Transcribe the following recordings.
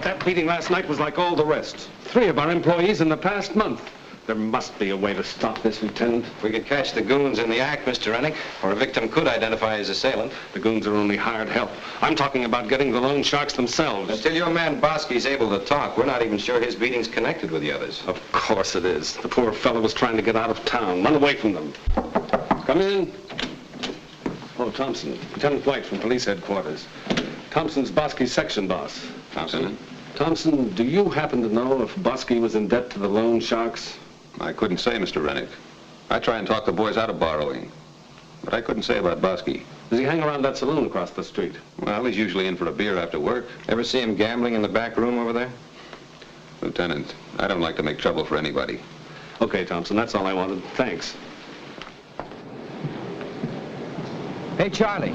That meeting last night was like all the rest. 3 of our employees in the past month. There must be a way to stop this, Lieutenant. If we could catch the goons in the act, Mr. Rennick, or a victim could identify his assailant. The goons are only hired help. I'm talking about getting the loan sharks themselves. Until your man Bosky's able to talk, we're not even sure his beating's connected with the others. Of course it is. The poor fellow was trying to get out of town, run away from them. Come in. Oh, Thompson. Lieutenant White from police headquarters. Thompson's Bosky's section boss. Thompson? Thompson, do you happen to know if Bosky was in debt to the loan sharks? I couldn't say, Mr. Rennick. I try and talk the boys out of borrowing. But I couldn't say about Bosky. Does he hang around that saloon across the street? Well, he's usually in for a beer after work. Ever see him gambling in the back room over there? Lieutenant, I don't like to make trouble for anybody. Okay, Thompson, that's all I wanted. Thanks. Hey, Charlie.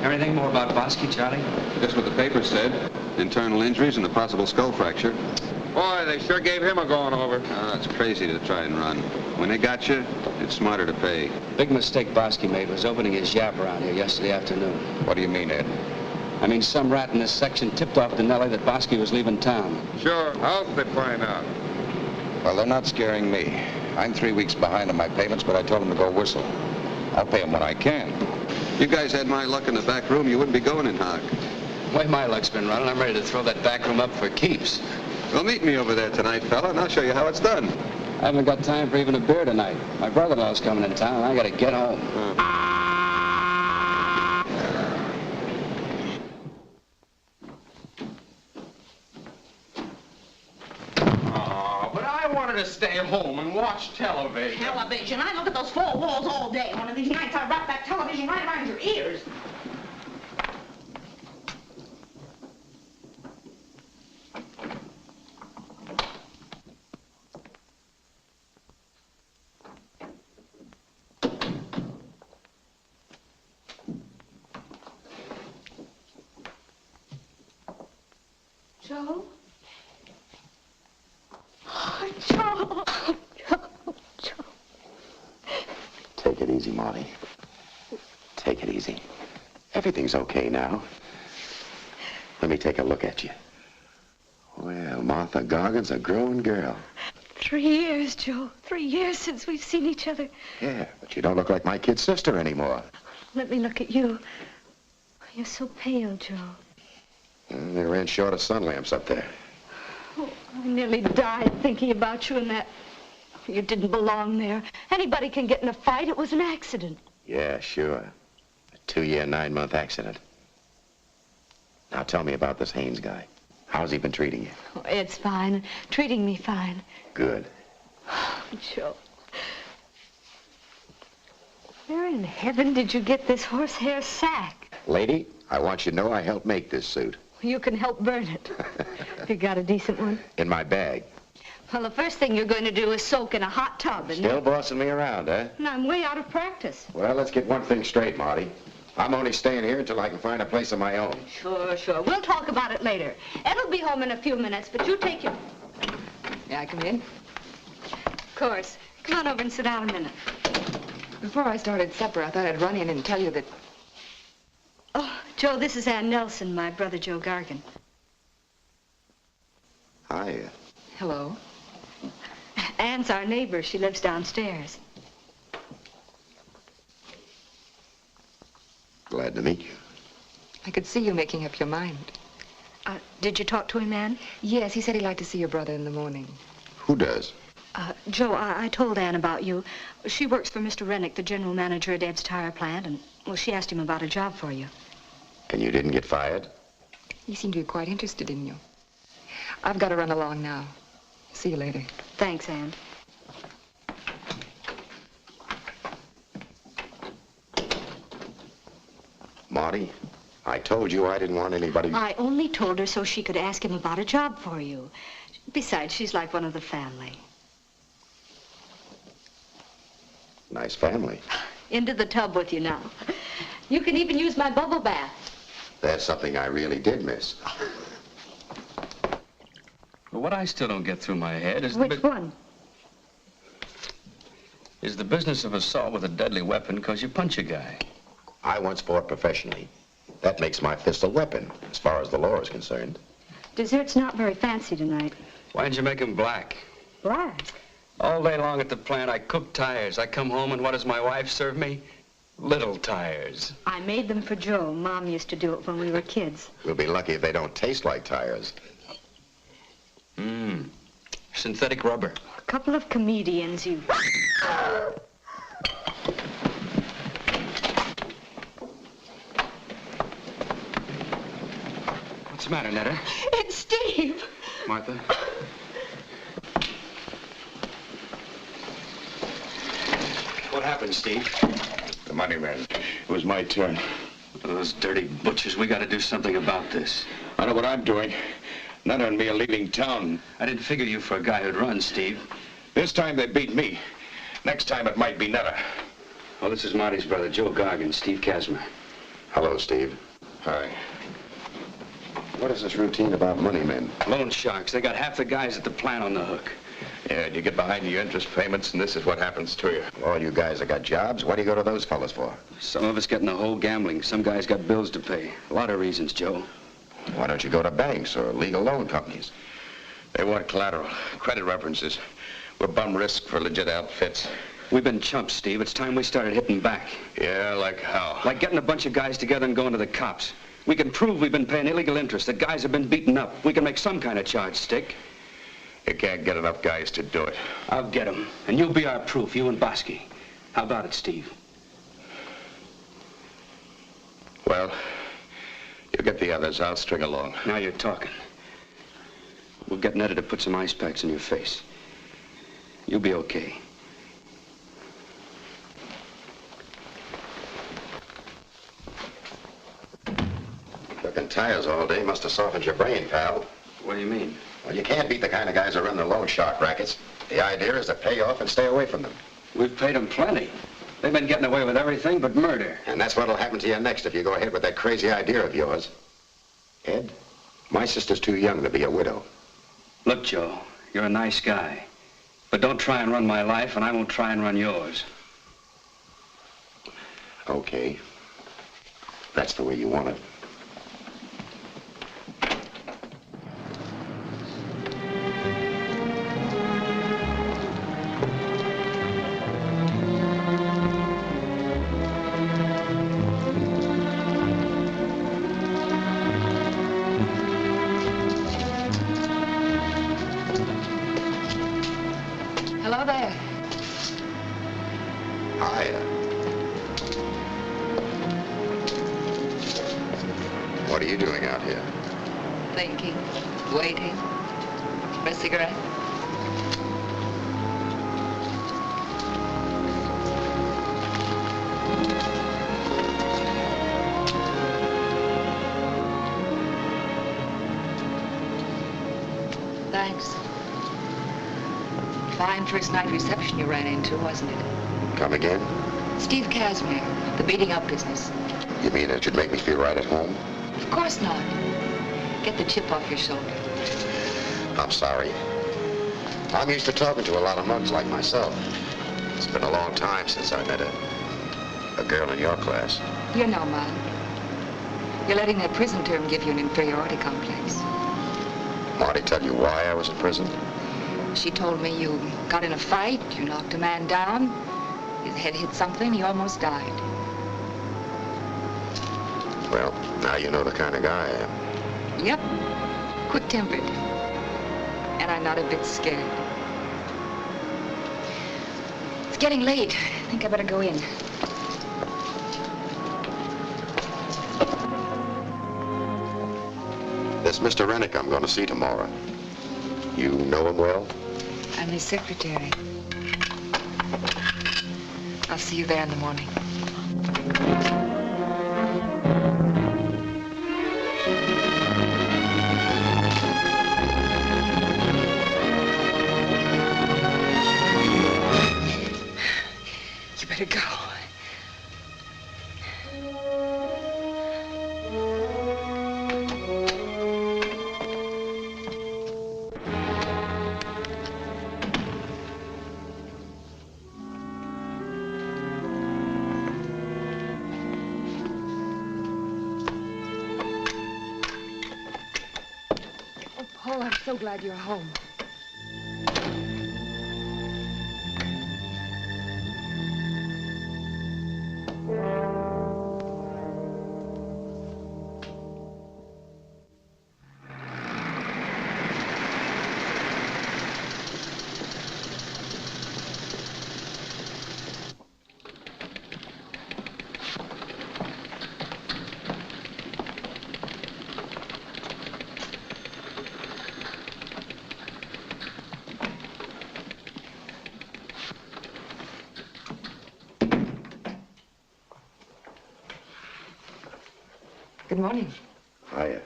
Anything more about Bosky, Charlie? Just what the paper said. Internal injuries and a possible skull fracture. Boy, they sure gave him a going over. Oh, it's crazy to try and run. When they got you, it's smarter to pay. Big mistake Bosky made was opening his yap around here yesterday afternoon. What do you mean, Ed? I mean, some rat in this section tipped off to Nellie that Bosky was leaving town. Sure, how'd they find out? Well, they're not scaring me. I'm 3 weeks behind on my payments, but I told them to go whistle. I'll pay them when I can. You guys had my luck in the back room, you wouldn't be going in hock. The way my luck's been running, I'm ready to throw that back room up for keeps. Well, meet me over there tonight, fella, and I'll show you how it's done. I haven't got time for even a beer tonight. My brother-in-law's coming in town, and I gotta get home. But I wanted to stay home and watch television. Television? I look at those 4 walls all day. One of these nights I wrap that television right around your ears. Joe? Oh, Joe. Joe. Take it easy, Molly. Take it easy. Everything's okay now. Let me take a look at you. Well, Martha Gargan's a growing girl. 3 years, Joe. 3 years since we've seen each other. Yeah, but you don't look like my kid sister anymore. Let me look at you. You're so pale, Joe. They ran short of sun lamps up there. Oh, I nearly died thinking about you in that. You didn't belong there. Anybody can get in a fight. It was an accident. Yeah, sure. A 2-year, 9-month accident. Now tell me about this Haynes guy. How's he been treating you? Oh, Ed's fine. Treating me fine. Good. Oh, Joe. Where in heaven did you get this horsehair sack? Lady, I want you to know I helped make this suit. You can help burn it. You got a decent one? In my bag. Well, the first thing you're going to do is soak in a hot tub. And Still bossing me around, eh? And I'm way out of practice. Well, let's get one thing straight, Marty. I'm only staying here until I can find a place of my own. Sure, sure. We'll talk about it later. Ed'll be home in a few minutes, but you take your... May I come in? Of course. Come on over and sit down a minute. Before I started supper, I thought I'd run in and tell you that... Oh, Joe, this is Ann Nelson, my brother Joe Gargan. Hi. Hello. Ann's our neighbor. She lives downstairs. Glad to meet you. I could see you making up your mind. Did you talk to him, Ann? Yes, he said he'd like to see your brother in the morning. Who does? Joe, I told Ann about you. She works for Mr. Rennick, the general manager at Ed's tire plant, and, well, she asked him about a job for you. And you didn't get fired? He seemed to be quite interested in you. I've got to run along now. See you later. Thanks, Ann. Marty, I told you I didn't want anybody... I only told her so she could ask him about a job for you. Besides, she's like one of the family. Nice family. Into the tub with you now. You can even use my bubble bath. That's something I really did miss. But what I still don't get through my head is Which one? Is the business of assault with a deadly weapon because you punch a guy. I once fought professionally. That makes my fist a weapon, as far as the law is concerned. Dessert's not very fancy tonight. Why didn't you make him black? Black? All day long at the plant, I cook tires. I come home, and what does my wife serve me? Little tires. I made them for Joe. Mom used to do it when we were kids. We'll be lucky if they don't taste like tires. Synthetic rubber. A couple of comedians, you... What's the matter, Netta? It's Steve. Martha? What happened, Steve? The money man. It was my turn. Those dirty butchers, we got to do something about this. I know what I'm doing. Netta and me are leaving town. I didn't figure you for a guy who'd run, Steve. This time they beat me. Next time it might be Netta. Well, this is Marty's brother, Joe Gargan, Steve Casmer. Hello, Steve. Hi. What is this routine about money men? Loan sharks. They got half the guys at the plant on the hook. Yeah, you get behind your interest payments, and this is what happens to you. All you guys that got jobs, what do you go to those fellas for? Some of us get in the hole gambling. Some guys got bills to pay. A lot of reasons, Joe. Why don't you go to banks or legal loan companies? They want collateral, credit references. We're bum risk for legit outfits. We've been chumps, Steve. It's time we started hitting back. Yeah, like how? Like getting a bunch of guys together and going to the cops. We can prove we've been paying illegal interest, that guys have been beaten up. We can make some kind of charge stick. You can't get enough guys to do it. I'll get them. And you'll be our proof, you and Bosky. How about it, Steve? Well, you get the others. I'll string along. Now you're talking. We'll get Netta to put some ice packs in your face. You'll be okay. Cooking tires all day must have softened your brain, pal. What do you mean? Well, you can't beat the kind of guys who run the loan shark rackets. The idea is to pay off and stay away from them. We've paid them plenty. They've been getting away with everything but murder. And that's what'll happen to you next if you go ahead with that crazy idea of yours. Ed, my sister's too young to be a widow. Look, Joe, you're a nice guy. But don't try and run my life, and I won't try and run yours. Okay. That's the way you want it. Hello there. Hiya. What are you doing out here? Thinking, waiting. For a cigarette? Thanks. Fine first night reception you ran into, wasn't it? Come again? Steve Casimir, the beating up business. You mean it should make me feel right at home? Of course not. Get the chip off your shoulder. I'm sorry. I'm used to talking to a lot of mugs like myself. It's been a long time since I met a girl in your class. You're no mug. You're letting that prison term give you an inferiority complex. Marty tell you why I was in prison? She told me you got in a fight, you knocked a man down, his head hit something, he almost died. Well, now you know the kind of guy I am. Yep. Quick-tempered. And I'm not a bit scared. It's getting late. I think I better go in. This Mr. Rennick I'm going to see tomorrow. You know him well? I'm his secretary. I'll see you there in the morning. You better go. Paul, I'm so glad you're home. Good morning. Hiya.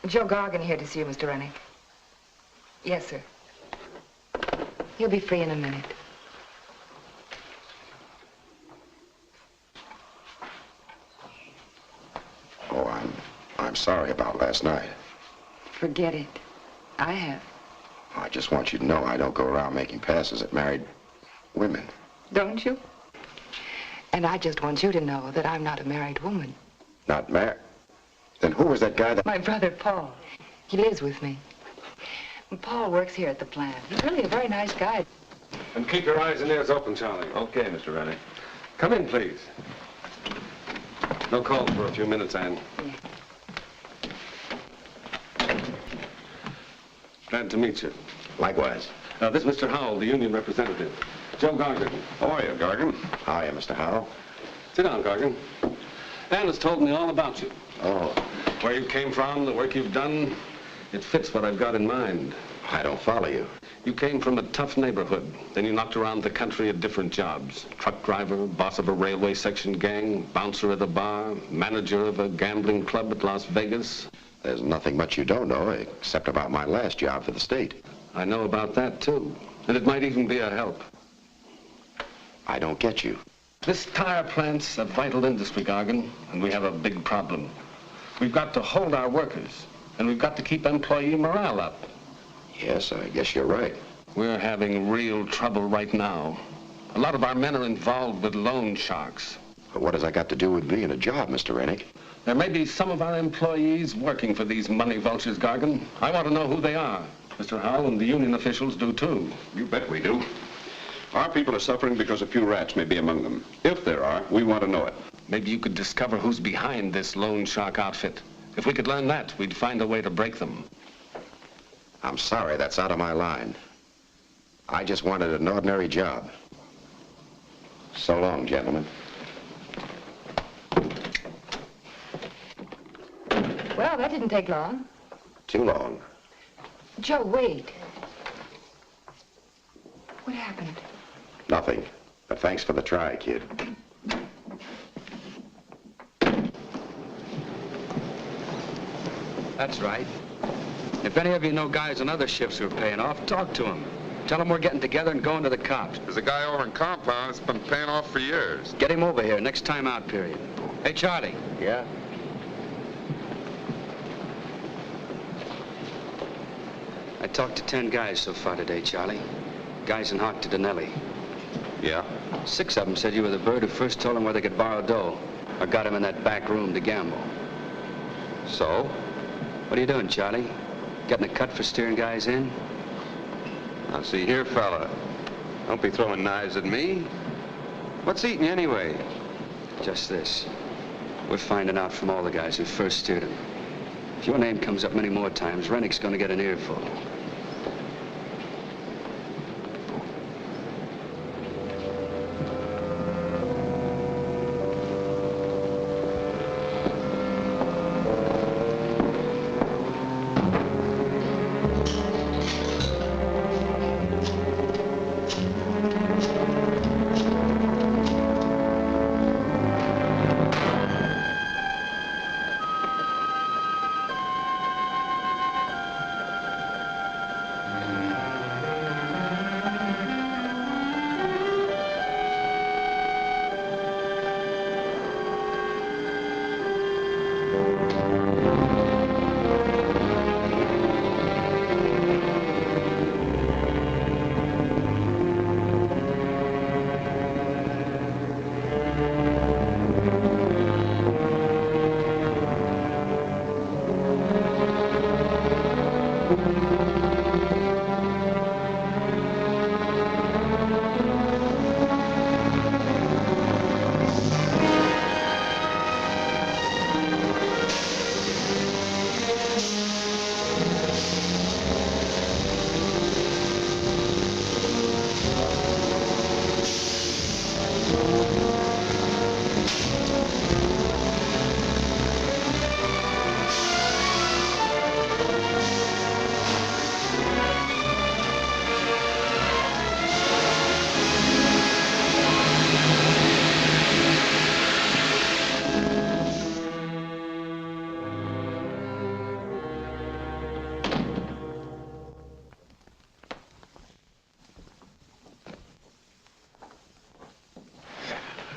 Joe Gargan here to see you, Mr. Rennick. Yes, sir. He'll be free in a minute. Oh, I'm sorry about last night. Forget it. I have. I just want you to know I don't go around making passes at married women. Don't you? And I just want you to know that I'm not a married woman. Not married? Then who was that guy that... My brother, Paul. He lives with me. And Paul works here at the plant. He's really a very nice guy. And keep your eyes and ears open, Charlie. Okay, Mr. Rennick. Come in, please. No call for a few minutes, Anne. Glad to meet you. Likewise. This is Mr. Howell, the union representative. Joe Gargan. How are you, Gargan? Hiya, Mr. Howell. Sit down, Gargan. Anne has told me all about you. Oh, Where you came from, the work you've done. It fits what I've got in mind. I don't follow you. You came from a tough neighborhood. Then you knocked around the country at different jobs. Truck driver, boss of a railway section gang, bouncer at a bar, manager of a gambling club at Las Vegas. There's nothing much you don't know, except about my last job for the state. I know about that, too. And it might even be a help. I don't get you. This tire plant's a vital industry, Gargan, and we have a big problem. We've got to hold our workers, and we've got to keep employee morale up. Yes, I guess you're right. We're having real trouble right now. A lot of our men are involved with loan sharks. But what has that got to do with being a job, Mr. Rennick? There may be some of our employees working for these money vultures, Gargan. I want to know who they are. Mr. Howell and the union officials do, too. You bet we do. Our people are suffering because a few rats may be among them. If there are, we want to know it. Maybe you could discover who's behind this loan shark outfit. If we could learn that, we'd find a way to break them. I'm sorry, that's out of my line. I just wanted an ordinary job. So long, gentlemen. Well, that didn't take long. Too long. Joe, wait. What happened? Nothing. But thanks for the try, kid. That's right. If any of you know guys on other shifts who are paying off, talk to them. Tell them we're getting together and going to the cops. There's a guy over in Compound that's been paying off for years. Get him over here, next time out period. Hey, Charlie. Yeah? I talked to 10 guys so far today, Charlie. Guys in Hart to Denelli. Yeah? 6 of them said you were the bird who first told them where they could borrow dough or got him in that back room to gamble. So? What are you doing, Charlie? Getting a cut for steering guys in? Now, see here, fella. Don't be throwing knives at me. What's eating you anyway? Just this. We're finding out from all the guys who first steered him. If your name comes up many more times, Rennick's gonna get an earful.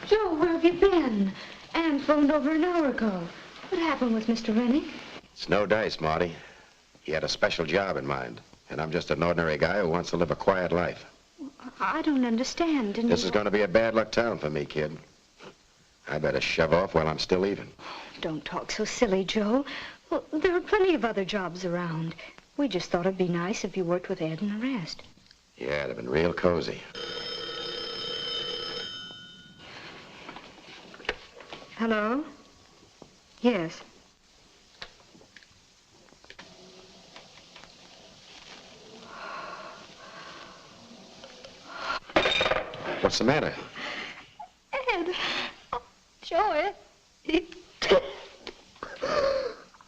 Joe, where have you been? Ann phoned over an hour ago. What happened with Mr. Rennick? It's no dice, Marty. He had a special job in mind. And I'm just an ordinary guy who wants to live a quiet life. I don't understand. This is going to be a bad luck town for me, kid. I better shove off while I'm still even. Don't talk so silly, Joe. Well, there are plenty of other jobs around. We just thought it'd be nice if you worked with Ed and the rest. Yeah, it'd have been real cozy. Hello? Yes. What's the matter? Ed. Oh, Joe, Ed.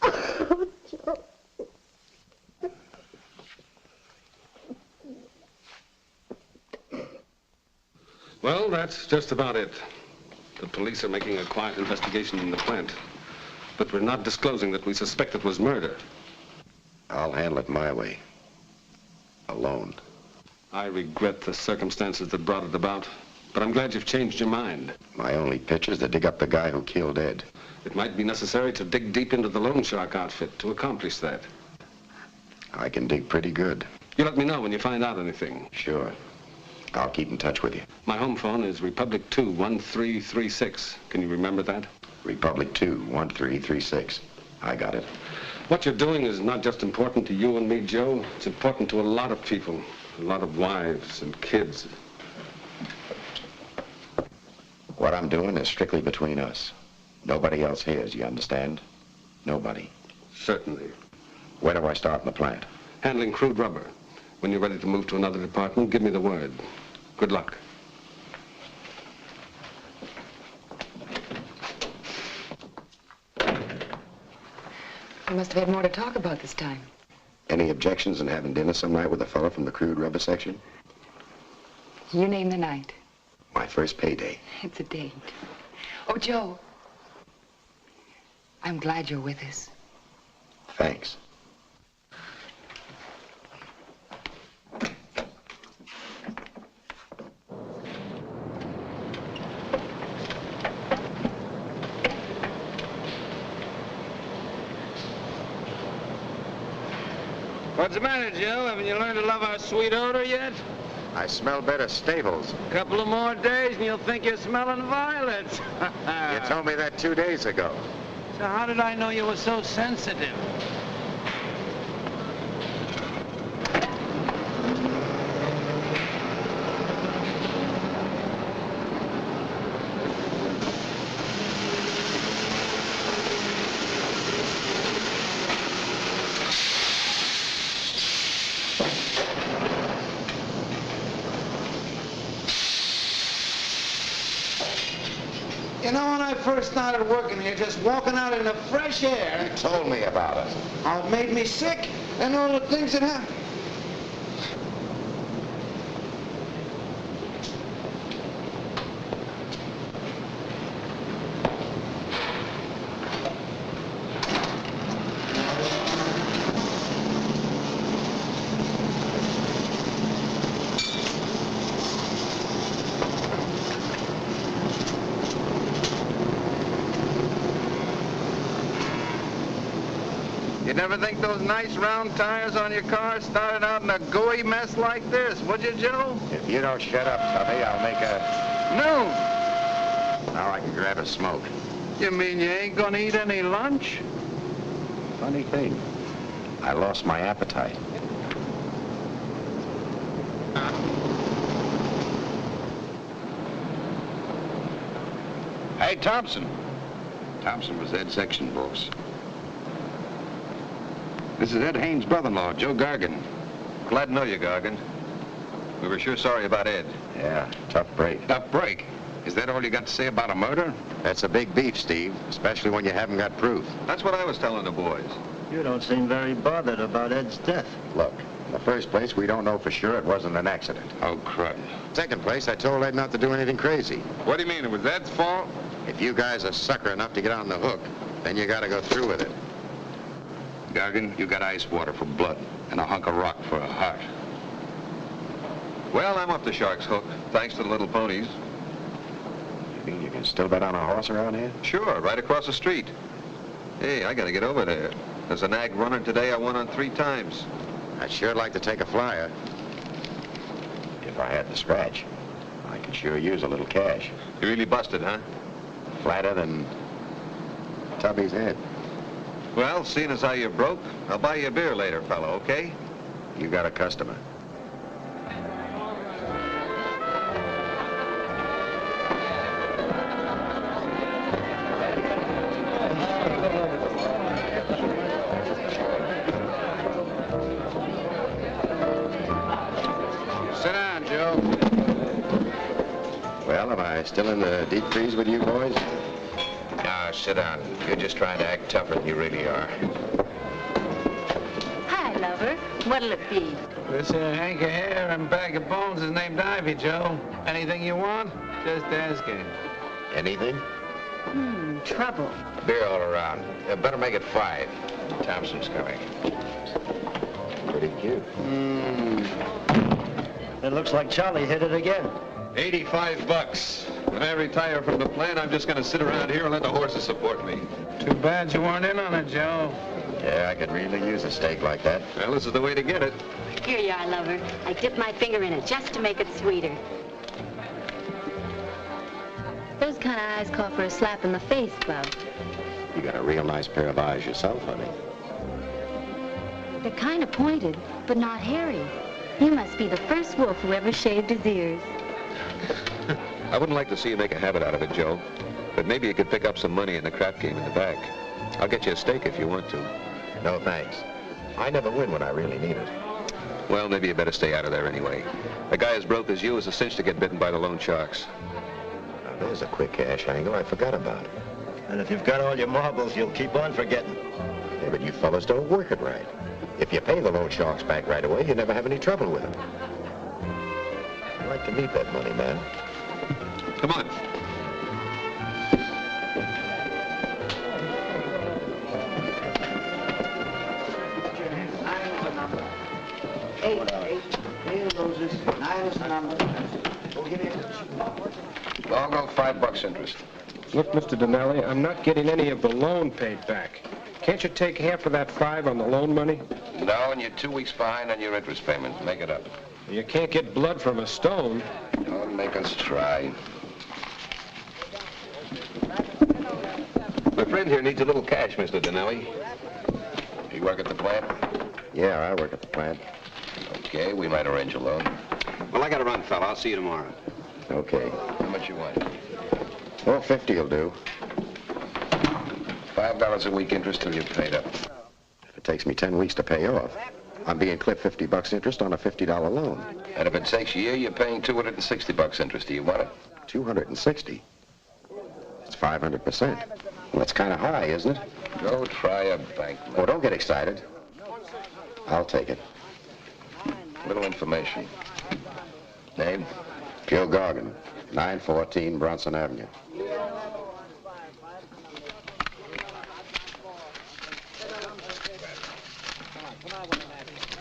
Oh, Joe. Well, that's just about it. The police are making a quiet investigation in the plant. But we're not disclosing that we suspect it was murder. I'll handle it my way. Alone. I regret the circumstances that brought it about, but I'm glad you've changed your mind. My only pitch is to dig up the guy who killed Ed. It might be necessary to dig deep into the loan shark outfit to accomplish that. I can dig pretty good. You let me know when you find out anything. Sure. I'll keep in touch with you. My home phone is Republic 21336. Can you remember that? Republic 21336. I got it. What you're doing is not just important to you and me, Joe. It's important to a lot of people. A lot of wives and kids. What I'm doing is strictly between us. Nobody else hears, you understand? Nobody. Certainly. Where do I start in the plant? handling crude rubber. When you're ready to move to another department, give me the word. Good luck. We must have had more to talk about this time. Any objections in having dinner some night with a fellow from the crude rubber section? You name the night. My first payday. It's a date. Oh, Joe. I'm glad you're with us. Thanks. What's the matter, Joe? Haven't you learned to love our sweet odor yet? I smell better stables. A couple of more days and you'll think you're smelling violets. You told me that 2 days ago. So how did I know you were so sensitive? You know, when I first started working here, just walking out in the fresh air, You told me about it. it made me sick, and all the things that happened. You never think those nice round tires on your car started out in a gooey mess like this, would you, Joe? If you don't shut up, Tubby, I'll make a... No. Now I can grab a smoke. You mean you ain't gonna eat any lunch? Funny thing. I lost my appetite. Hey, Thompson. Thompson was Ed's section boss. This is Ed Haynes' brother-in-law, Joe Gargan. Glad to know you, Gargan. We were sure sorry about Ed. Yeah, tough break. Tough break. Is that all you got to say about a murder? That's a big beef, Steve, especially when you haven't got proof. That's what I was telling the boys. You don't seem very bothered about Ed's death. Look, in the first place, we don't know for sure it wasn't an accident. Oh, crud. Second place, I told Ed not to do anything crazy. What do you mean? It was Ed's fault? If you guys are sucker enough to get on the hook, then you gotta go through with it. Gargan, you got ice water for blood and a hunk of rock for a heart. Well, I'm off the shark's hook, thanks to the little ponies. You mean you can still bet on a horse around here? Sure, right across the street. Hey, I gotta get over there. There's a nag running today I won on 3 times. I'd sure like to take a flyer. If I had the scratch, I could sure use a little cash. You really busted, huh? Flatter than Tubby's head. Well, seeing as how you're broke, I'll buy you a beer later, fella, okay? You got a customer. Sit down, Joe. Well, am I still in the deep freeze with you boys? Now, sit down. You're just trying to act tougher than you really are. Hi, lover. What'll it be? This hank of hair and bag of bones is named Ivy, Joe. Anything you want, just ask him. Anything? Trouble. Beer all around. Better make it 5. Thompson's coming. Pretty cute. It looks like Charlie hit it again. $85. When I retire from the plant, I'm just gonna sit around here and let the horses support me. Too bad you weren't in on it, Joe. Yeah, I could really use a steak like that. Well, this is the way to get it. Here you are, lover. I dipped my finger in it just to make it sweeter. Those kind of eyes call for a slap in the face, Bub. You got a real nice pair of eyes yourself, honey. They're kind of pointed, but not hairy. You must be the first wolf who ever shaved his ears. I wouldn't like to see you make a habit out of it, Joe. But maybe you could pick up some money in the crap game in the back. I'll get you a steak if you want to. No, thanks. I never win when I really need it. Well, maybe you better stay out of there anyway. A guy as broke as you is a cinch to get bitten by the loan sharks. Now, there's a quick cash angle I forgot about. And if you've got all your marbles, you'll keep on forgetting. Yeah, but you fellas don't work it right. If you pay the loan sharks back right away, you never have any trouble with them. I'd like to meet that money man. Come on. I'll go $5 interest. Look, Mr. Donnelly, I'm not getting any of the loan paid back. Can't you take half of that 5 on the loan money? No, and you're 2 weeks behind on your interest payment. Make it up. You can't get blood from a stone. Don't make us try. My friend here needs a little cash, Mr. Donnelly. You work at the plant? Yeah, I work at the plant. Okay, we might arrange a loan. Well, I gotta run, fella. I'll see you tomorrow. Okay. How much you want? Well, 50 will do. $5 a week interest till you're paid up. If it takes me 10 weeks to pay off, I'm being clipped $50 interest on a $50 loan. And if it takes a year, you're paying $260 interest. Do you want it? 260? It's 500%. Well, that's kind of high, isn't it? Go try a bank loan. Oh, don't get excited. I'll take it. Little information. Name? Joe Gargan, 914 Bronson Avenue.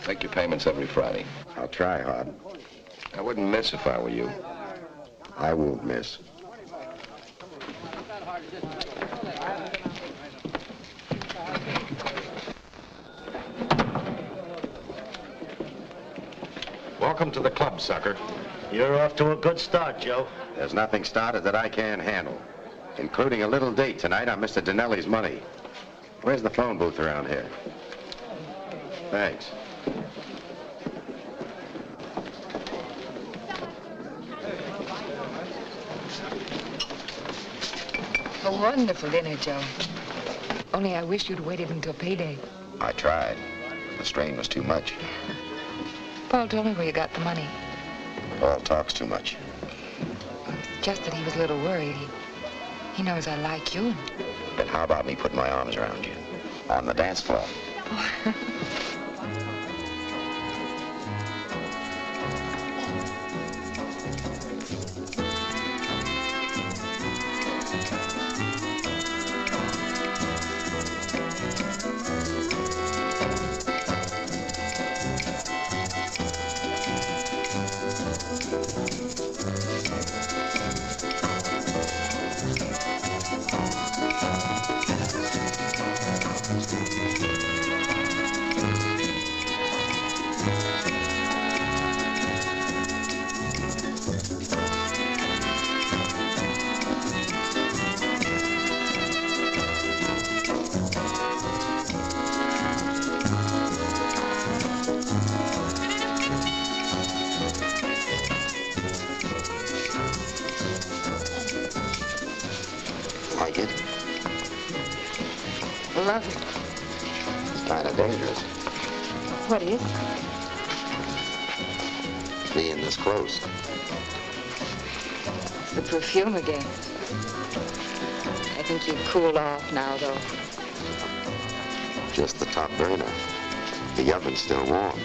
Make your payments every Friday. I'll try hard. I wouldn't miss if I were you. I won't miss. Welcome to the club, sucker. You're off to a good start, Joe. There's nothing started that I can't handle, including a little date tonight on Mr. Donnelly's money. Where's the phone booth around here? Thanks. A wonderful dinner, Joe. Only I wish you'd waited until payday. I tried. The strain was too much. Paul told me where you got the money. Paul talks too much. Just that he was a little worried. He knows I like you. Then how about me putting my arms around you? On the dance floor. Like it? Love it. It's kind of dangerous, What is? being this close. It's the perfume again. I think you've cooled off now, though. Just the top burner. The oven's still warm.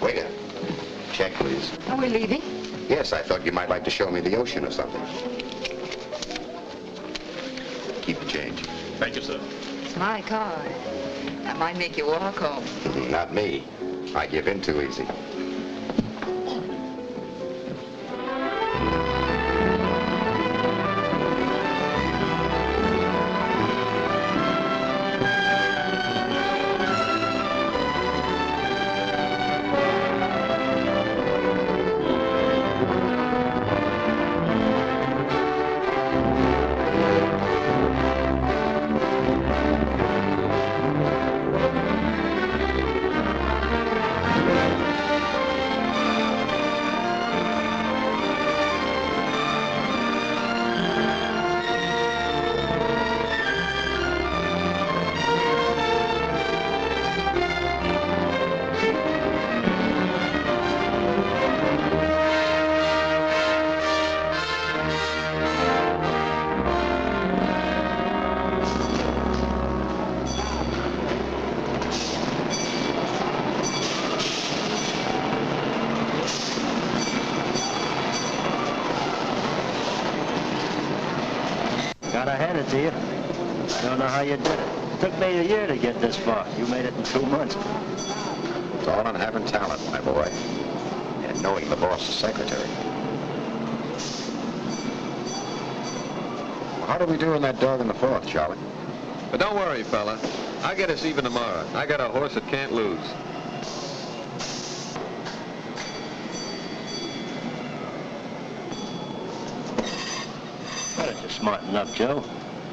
Waiter, check, please. Are we leaving? Yes, I thought you might like to show me the ocean or something. Keep the change. Thank you, sir. It's my car. That might make you walk home. Not me. I give in too easy. to you. I don't know how you did it. It took me a year to get this far. You made it in 2 months. It's all on having talent, my boy. And knowing the boss's secretary. Well, how do we do in that dog in the fourth, Charlie? But don't worry, fella. I'll get us even tomorrow. I got a horse that can't lose. Why don't you smarten up, Joe?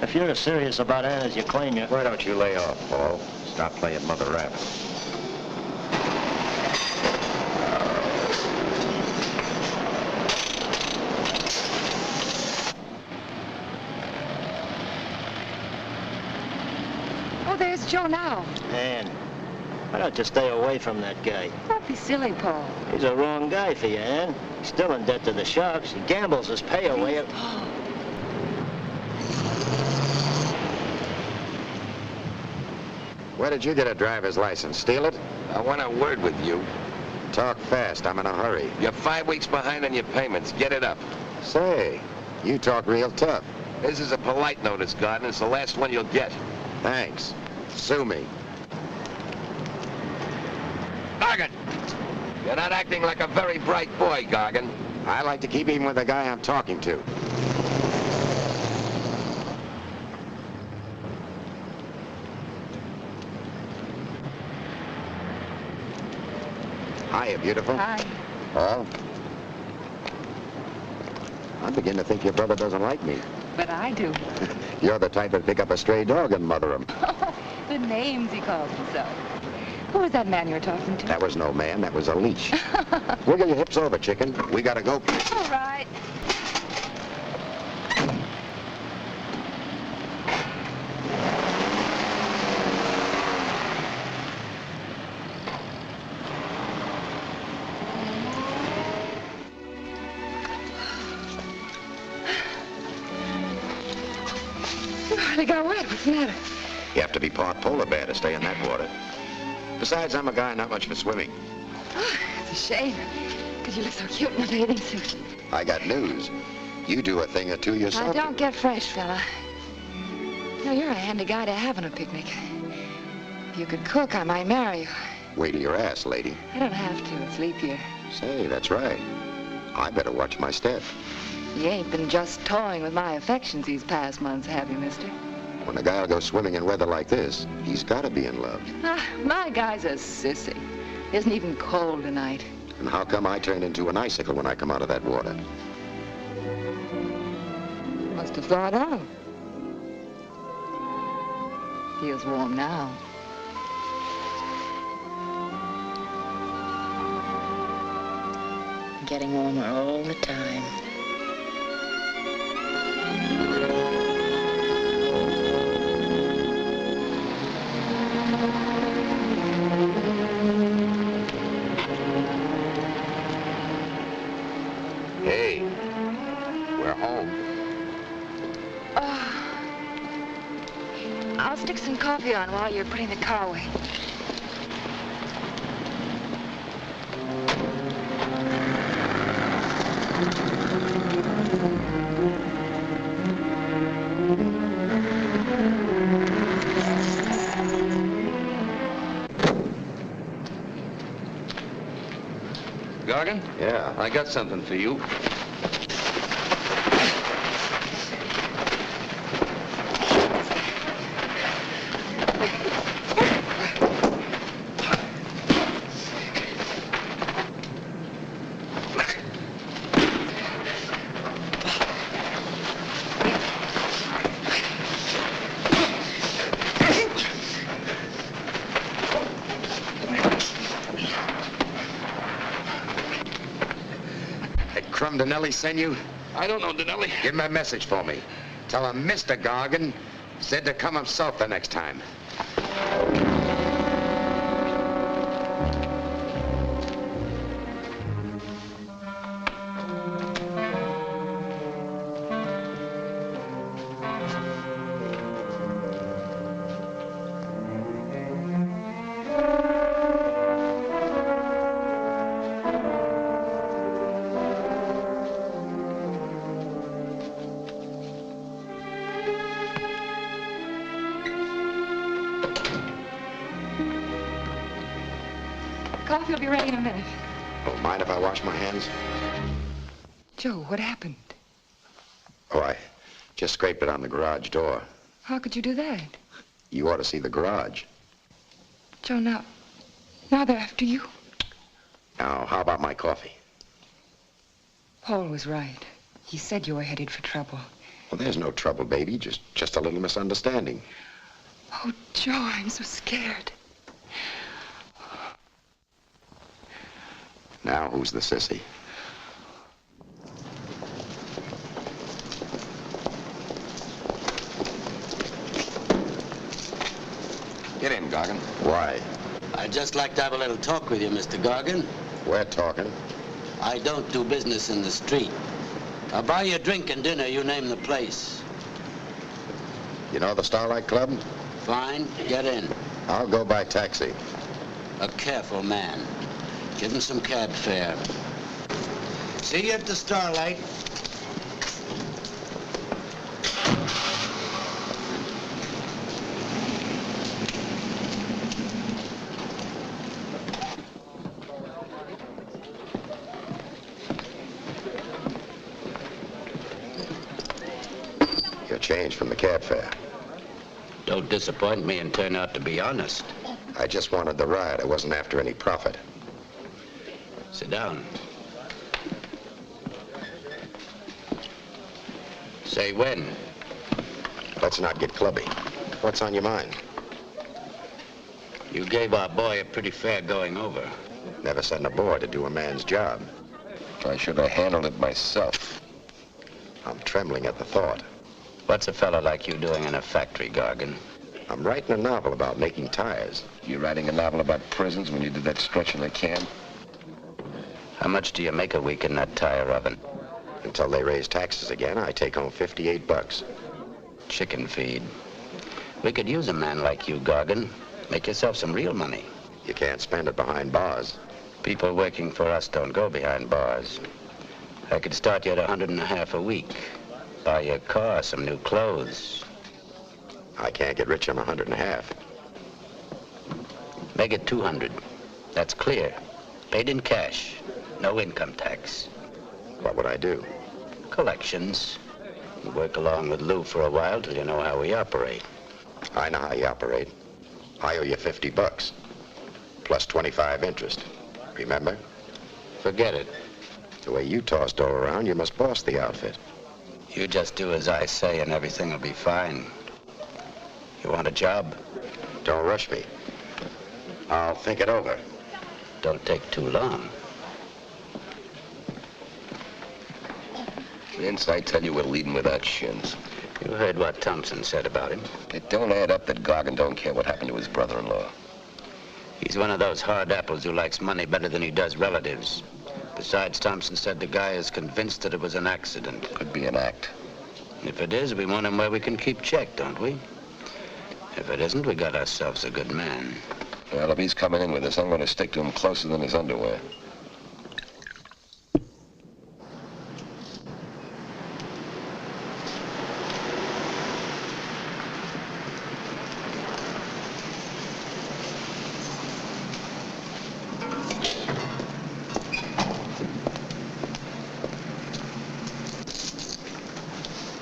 If you're as serious about Ann as you claim you... Why don't you lay off, Paul? Stop playing Mother Raft. Oh, there's Joe now. Ann, why don't you stay away from that guy? Don't be silly, Paul. He's the wrong guy for you, Ann. He's still in debt to the Sharps. He gambles his pay away. Paul. Where did you get a driver's license? Steal it? I want a word with you. Talk fast. I'm in a hurry. You're 5 weeks behind on your payments. Get it up. Say, you talk real tough. This is a polite notice, Gordon. It's the last one you'll get. Thanks. Sue me. Gargan! You're not acting like a very bright boy, Gargan. I like to keep even with the guy I'm talking to. Hiya, beautiful. Hi. Paul? I begin to think your brother doesn't like me. But I do. You're the type that'd pick up a stray dog and mother him. Oh, the names he calls himself. Who was that man you were talking to? That was no man, that was a leash. Wiggle your hips over, chicken. We gotta go. All right. They got wet. What's the matter? You have to be part polar bear to stay in that water. Besides, I'm a guy not much for swimming. Oh, it's a shame. Because you look so cute in a bathing suit. I got news. You do a thing or two yourself. Now, don't get fresh, fella. You know, you're a handy guy to have on a picnic. If you could cook, I might marry you. Wait till your ass, lady. I don't have to. It's leap year. Say, that's right. I better watch my step. You ain't been just toying with my affections these past months, have you, mister? When a guy'll go swimming in weather like this, he's got to be in love. Ah, my guy's a sissy. Isn't even cold tonight. And how come I turn into an icicle when I come out of that water? Must have thought of. Feels warm now. Getting warmer all the time. Hey, we're home. I'll stick some coffee on while you're putting the car away. Gargan? Yeah. I got something for you. Crumb Dinelli send you? I don't know, Dinelli. Give him a message for me. Tell him Mr. Gargan said to come himself the next time. coffee will be ready in a minute. Oh, mind if I wash my hands? Joe, what happened? Oh, I just scraped it on the garage door. How could you do that? You ought to see the garage. Joe, now they're after you. Now, how about my coffee? Paul was right. He said you were headed for trouble. Well, there's no trouble, baby. Just a little misunderstanding. Oh, Joe, I'm so scared. Now, who's the sissy? Get in, Gargan. Why? I'd just like to have a little talk with you, Mr. Gargan. We're talking. I don't do business in the street. I'll buy you a drink and dinner, you name the place. You know the Starlight Club? Fine, get in. I'll go by taxi. A careful man. Give him some cab fare. See you at the Starlight. Your change from the cab fare. Don't disappoint me and turn out to be honest. I just wanted the ride. I wasn't after any profit. Sit down. Say when. Let's not get clubby. What's on your mind? You gave our boy a pretty fair going over. Never send a boy to do a man's job. I should have handled it myself. I'm trembling at the thought. What's a fella like you doing in a factory, Gargan? I'm writing a novel about making tires. You writing a novel about prisons when you did that stretch in the camp? How much do you make a week in that tire oven? Until they raise taxes again, I take home $58. Chicken feed. We could use a man like you, Gargan. Make yourself some real money. You can't spend it behind bars. People working for us don't go behind bars. I could start you at $150 a week. Buy you a car, some new clothes. I can't get rich on $150. Make it $200. That's clear. Paid in cash. No income tax. What would I do? Collections. You work along with Lou for a while till you know how we operate. I know how you operate. I owe you $50. Plus 25 interest. Remember? Forget it. The way you toss dough around, you must boss the outfit. You just do as I say and everything will be fine. You want a job? Don't rush me. I'll think it over. Don't take too long. Vince, I tell you, we're leading without shins. You heard what Thompson said about him. It don't add up that Gargan don't care what happened to his brother-in-law. He's one of those hard apples who likes money better than he does relatives. Besides, Thompson said the guy is convinced that it was an accident. Could be an act. If it is, we want him where we can keep check, don't we? If it isn't, we got ourselves a good man. Well, if he's coming in with us, I'm going to stick to him closer than his underwear.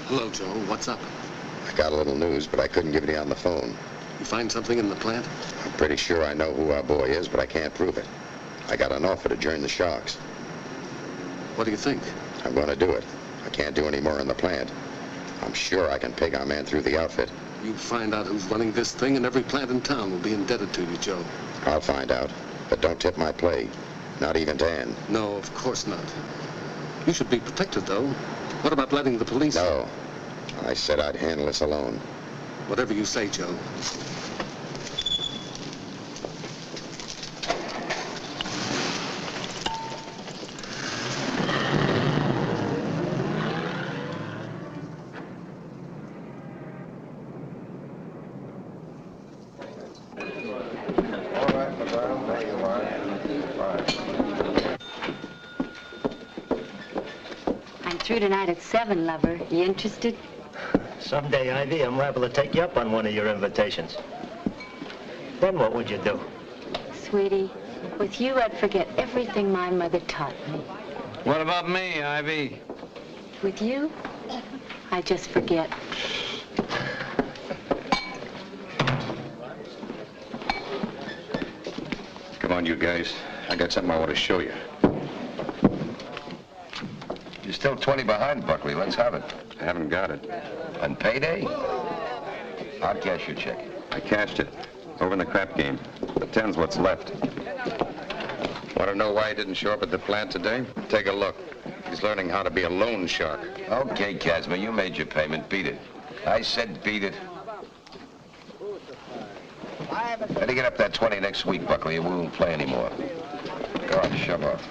Hello, Joe. What's up? I got a little news, but I couldn't give it to you on the phone. You find something in the plant? I'm pretty sure I know who our boy is, but I can't prove it. I got an offer to join the Sharks. What do you think? I'm going to do it. I can't do any more in the plant. I'm sure I can peg our man through the outfit. You find out who's running this thing, and every plant in town will be indebted to you, Joe. I'll find out. But don't tip my play. Not even to Ann. No, of course not. You should be protected, though. What about letting the police... No. I said I'd handle this alone. Whatever you say, Joe. I'm through tonight at 7, lover. You interested? Someday, Ivy, I'm liable to take you up on one of your invitations. Then what would you do? Sweetie, With you, I'd forget everything my mother taught me. What about me, Ivy? With you, I just forget. Come on, you guys. I got something I want to show you. You're still 20 behind, Buckley. Let's have it. I haven't got it. On payday? I'll cash your check. I cashed it. Over in the crap game. The 10's what's left. Want to know why he didn't show up at the plant today? Take a look. He's learning how to be a loan shark. Okay, Casper, you made your payment. Beat it. I said beat it. Better get up that 20 next week, Buckley, or we won't play anymore. Go on, shove off.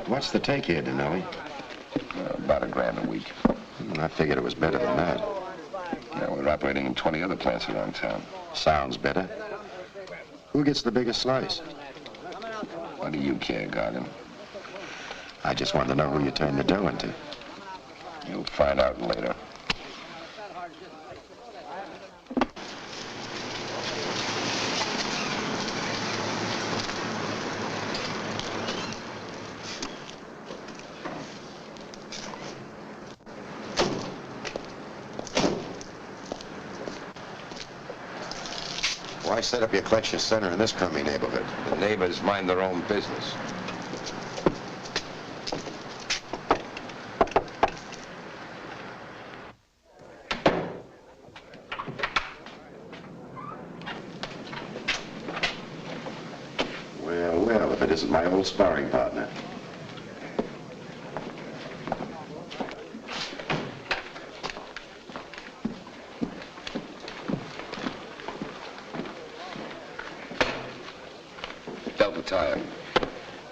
What's the take here, Denelli? About $1,000 a week. I figured it was better than that. Yeah, we're operating in 20 other plants around town. Sounds better. Who gets the biggest slice? What do you care, Gargan? I just want to know who you turn the dough into. You'll find out later. Why set up your collection center in this crummy neighborhood? The neighbors mind their own business. Well, well, if it isn't my old sparring partner. Delta tire.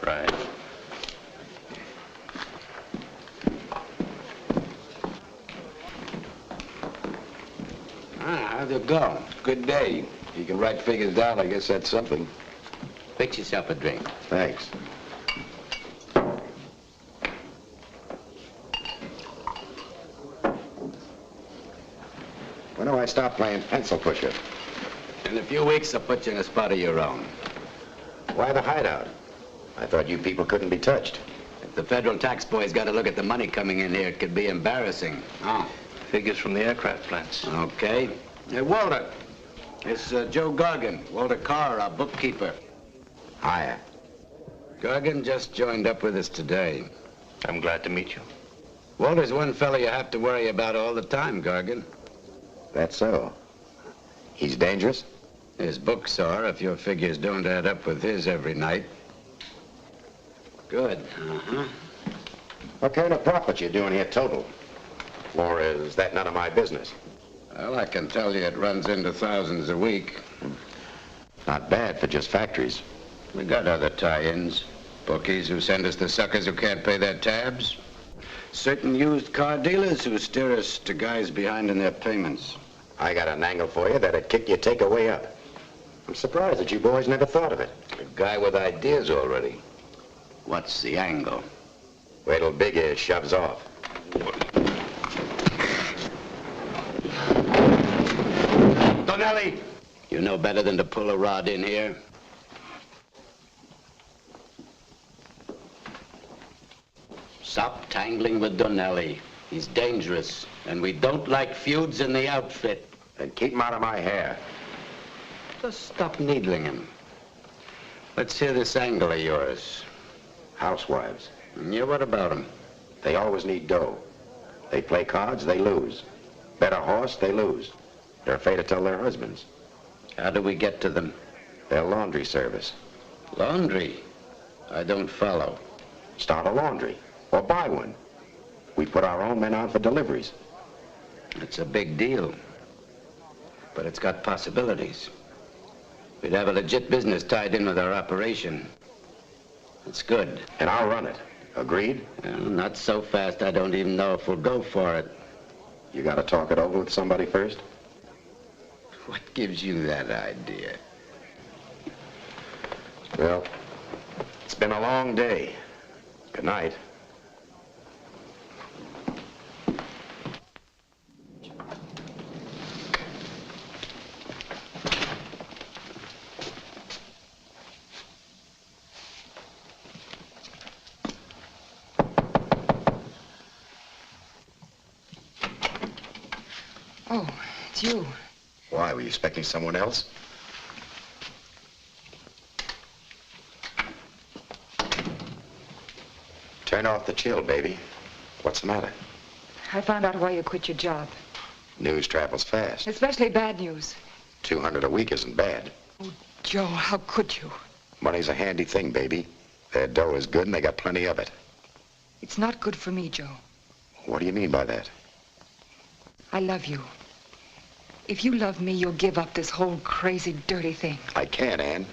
Right. How'd it go? Good day. You can write figures down, I guess that's something. Fix yourself a drink. Thanks. When do I stop playing pencil pusher? In a few weeks, I'll put you in a spot of your own. Why the hideout? I thought you people couldn't be touched. If the federal tax boys got to look at the money coming in here, it could be embarrassing. Oh. Figures from the aircraft plants. Okay. Hey, Walter. It's Joe Gargan. Walter Carr, our bookkeeper. Hiya. Gargan just joined up with us today. I'm glad to meet you. Walter's one fellow you have to worry about all the time, Gargan. That's so. He's dangerous? His books are, if your figures don't add up with his every night. Good. Uh-huh. What kind of profit you doing here total? Or is that none of my business? Well, I can tell you it runs into thousands a week. Not bad for just factories. We got other tie-ins. Bookies who send us the suckers who can't pay their tabs. Certain used car dealers who steer us to guys behind in their payments. I got an angle for you that'd kick your takeaway up. I'm surprised that you boys never thought of it. A guy with ideas already. What's the angle? Wait till Big Ear shoves off. Donnelly! You know better than to pull a rod in here. Stop tangling with Donnelly. He's dangerous, and we don't like feuds in the outfit. Then keep him out of my hair. Just stop needling him. Let's hear this angle of yours. Housewives. Yeah, what about them? They always need dough. They play cards, they lose. Bet a horse, they lose. They're afraid to tell their husbands. How do we get to them? Their laundry service. Laundry? I don't follow. Start a laundry, or buy one. We put our own men on for deliveries. It's a big deal. But it's got possibilities. We'd have a legit business tied in with our operation. It's good. And I'll run it. Agreed? Well, not so fast. I don't even know if we'll go for it. You gotta talk it over with somebody first? What gives you that idea? Well, it's been a long day. Good night. It's you. Why, were you expecting someone else? Turn off the chill, baby. What's the matter? I found out why you quit your job. News travels fast. Especially bad news. 200 a week isn't bad. Oh, Joe, how could you? Money's a handy thing, baby. Their dough is good and they got plenty of it. It's not good for me, Joe. What do you mean by that? I love you. If you love me, you'll give up this whole crazy, dirty thing. I can't, Ann.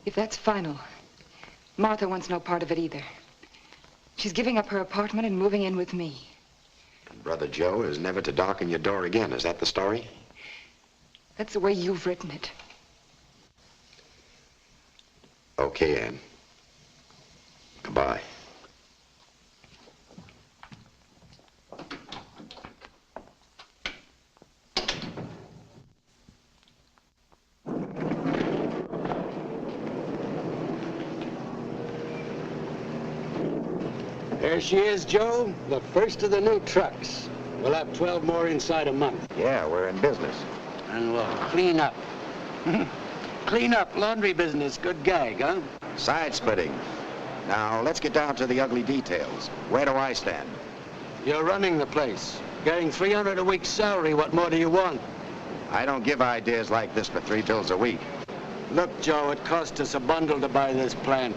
If that's final, Martha wants no part of it either. She's giving up her apartment and moving in with me. Brother Joe is never to darken your door again. Is that the story? That's the way you've written it. Okay, Ann. Goodbye. There she is, Joe, the first of the new trucks. We'll have 12 more inside a month. Yeah, we're in business. And we'll clean up. Clean up, laundry business, good gag, huh? Side splitting. Now, let's get down to the ugly details. Where do I stand? You're running the place. Getting 300 a week salary, what more do you want? I don't give ideas like this for 3 bills a week. Look, Joe, it cost us a bundle to buy this plant.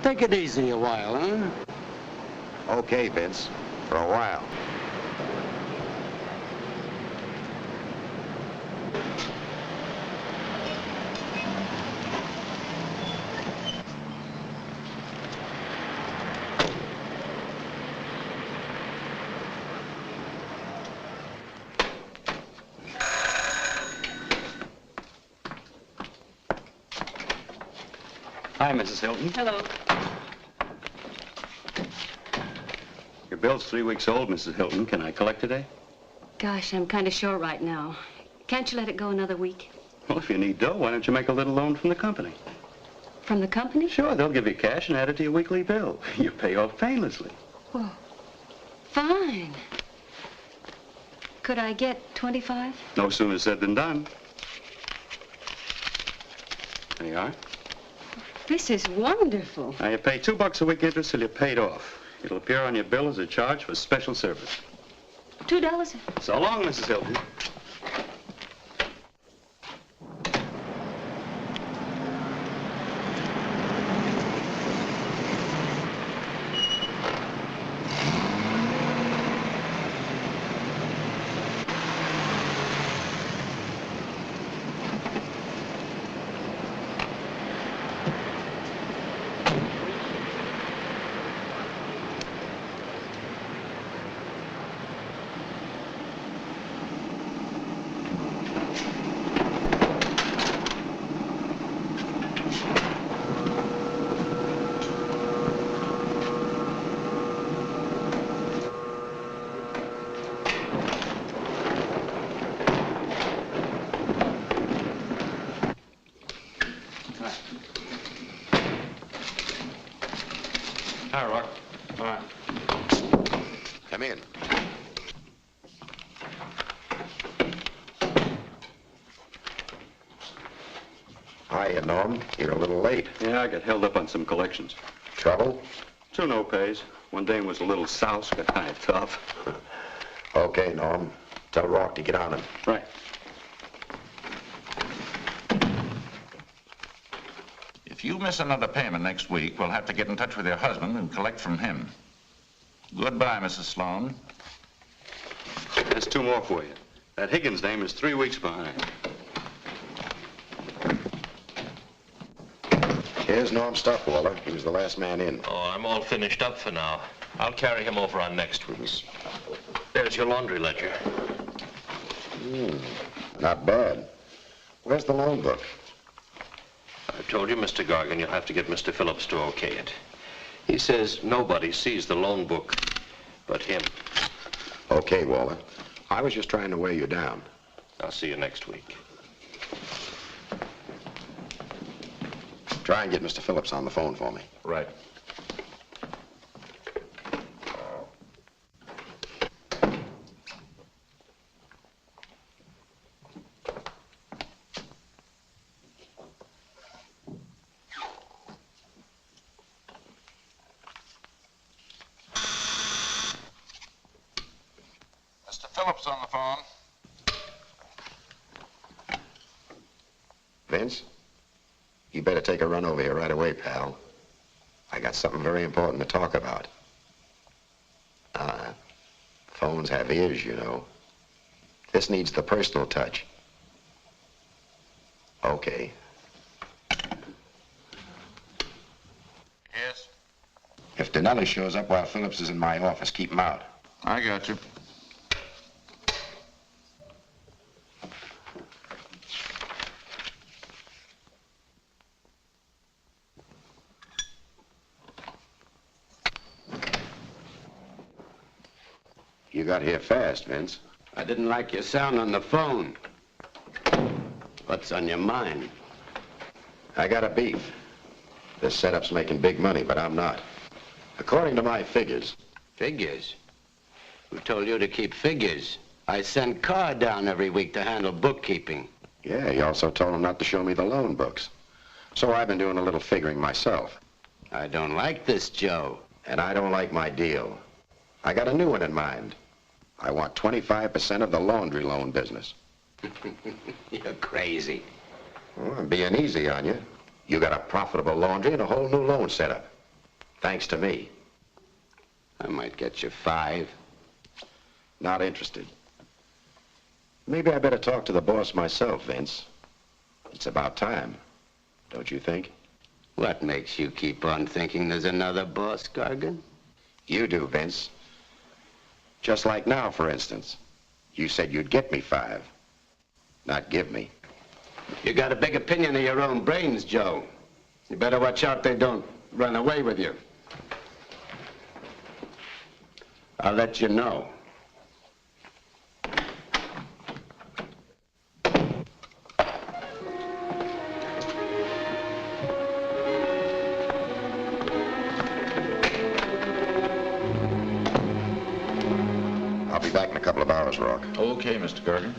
Take it easy a while, huh? Okay, Vince, for a while. Hi, Mrs. Hilton. Hello. Your bill's 3 weeks old, Mrs. Hilton. Can I collect today? Gosh, I'm kind of sure right now. Can't you let it go another week? Well, if you need dough, why don't you make a little loan from the company? From the company? Sure, they'll give you cash and add it to your weekly bill. You pay off painlessly. Well, fine. Could I get 25? No sooner said than done. There you are. This is wonderful. Now, you pay $2 a week interest till you're paid off. It'll appear on your bill as a charge for special service. $2. So long, Mrs. Hilton. Hi, Rock. All right. Come in. Hiya, Norm. You're a little late. Yeah, I got held up on some collections. Trouble? 2 no-pays. One dame was a little souse, got kind of tough. Okay, Norm. Tell Rock to get on him. Right. If you miss another payment next week, we'll have to get in touch with your husband and collect from him. Goodbye, Mrs. Sloan. There's 2 more for you. That Higgins dame is 3 weeks behind. Here's Norm's stuff, Waller. He was the last man in. Oh, I'm all finished up for now. I'll carry him over on next week's. There's your laundry ledger. Not bad. Where's the loan book? I told you, Mr. Gargan, you'll have to get Mr. Phillips to okay it. He says nobody sees the loan book but him. Okay, Waller. I was just trying to wear you down. I'll see you next week. Try and get Mr. Phillips on the phone for me. Right. Phillips on the phone. Vince, you better take a run over here right away, pal. I got something very important to talk about. Phones have ears, you know. This needs the personal touch. Okay. Yes? If Donnelly shows up while Phillips is in my office, keep him out. I got you. You got here fast, Vince. I didn't like your sound on the phone. What's on your mind? I got a beef. This setup's making big money, but I'm not. According to my figures. Figures? Who told you to keep figures? I send Carr down every week to handle bookkeeping. Yeah, he also told him not to show me the loan books. So I've been doing a little figuring myself. I don't like this, Joe. And I don't like my deal. I got a new one in mind. I want 25% of the laundry loan business. You're crazy. Well, I'm being easy on you. You got a profitable laundry and a whole new loan setup. Thanks to me. I might get you 5. Not interested. Maybe I better talk to the boss myself, Vince. It's about time, don't you think? What makes you keep on thinking there's another boss, Gargan? You do, Vince. Just like now, for instance. You said you'd get me 5. Not give me. You got a big opinion of your own brains, Joe. You better watch out they don't run away with you. I'll let you know. I'll be back in a couple of hours, Rock. Okay, Mr. Gargan.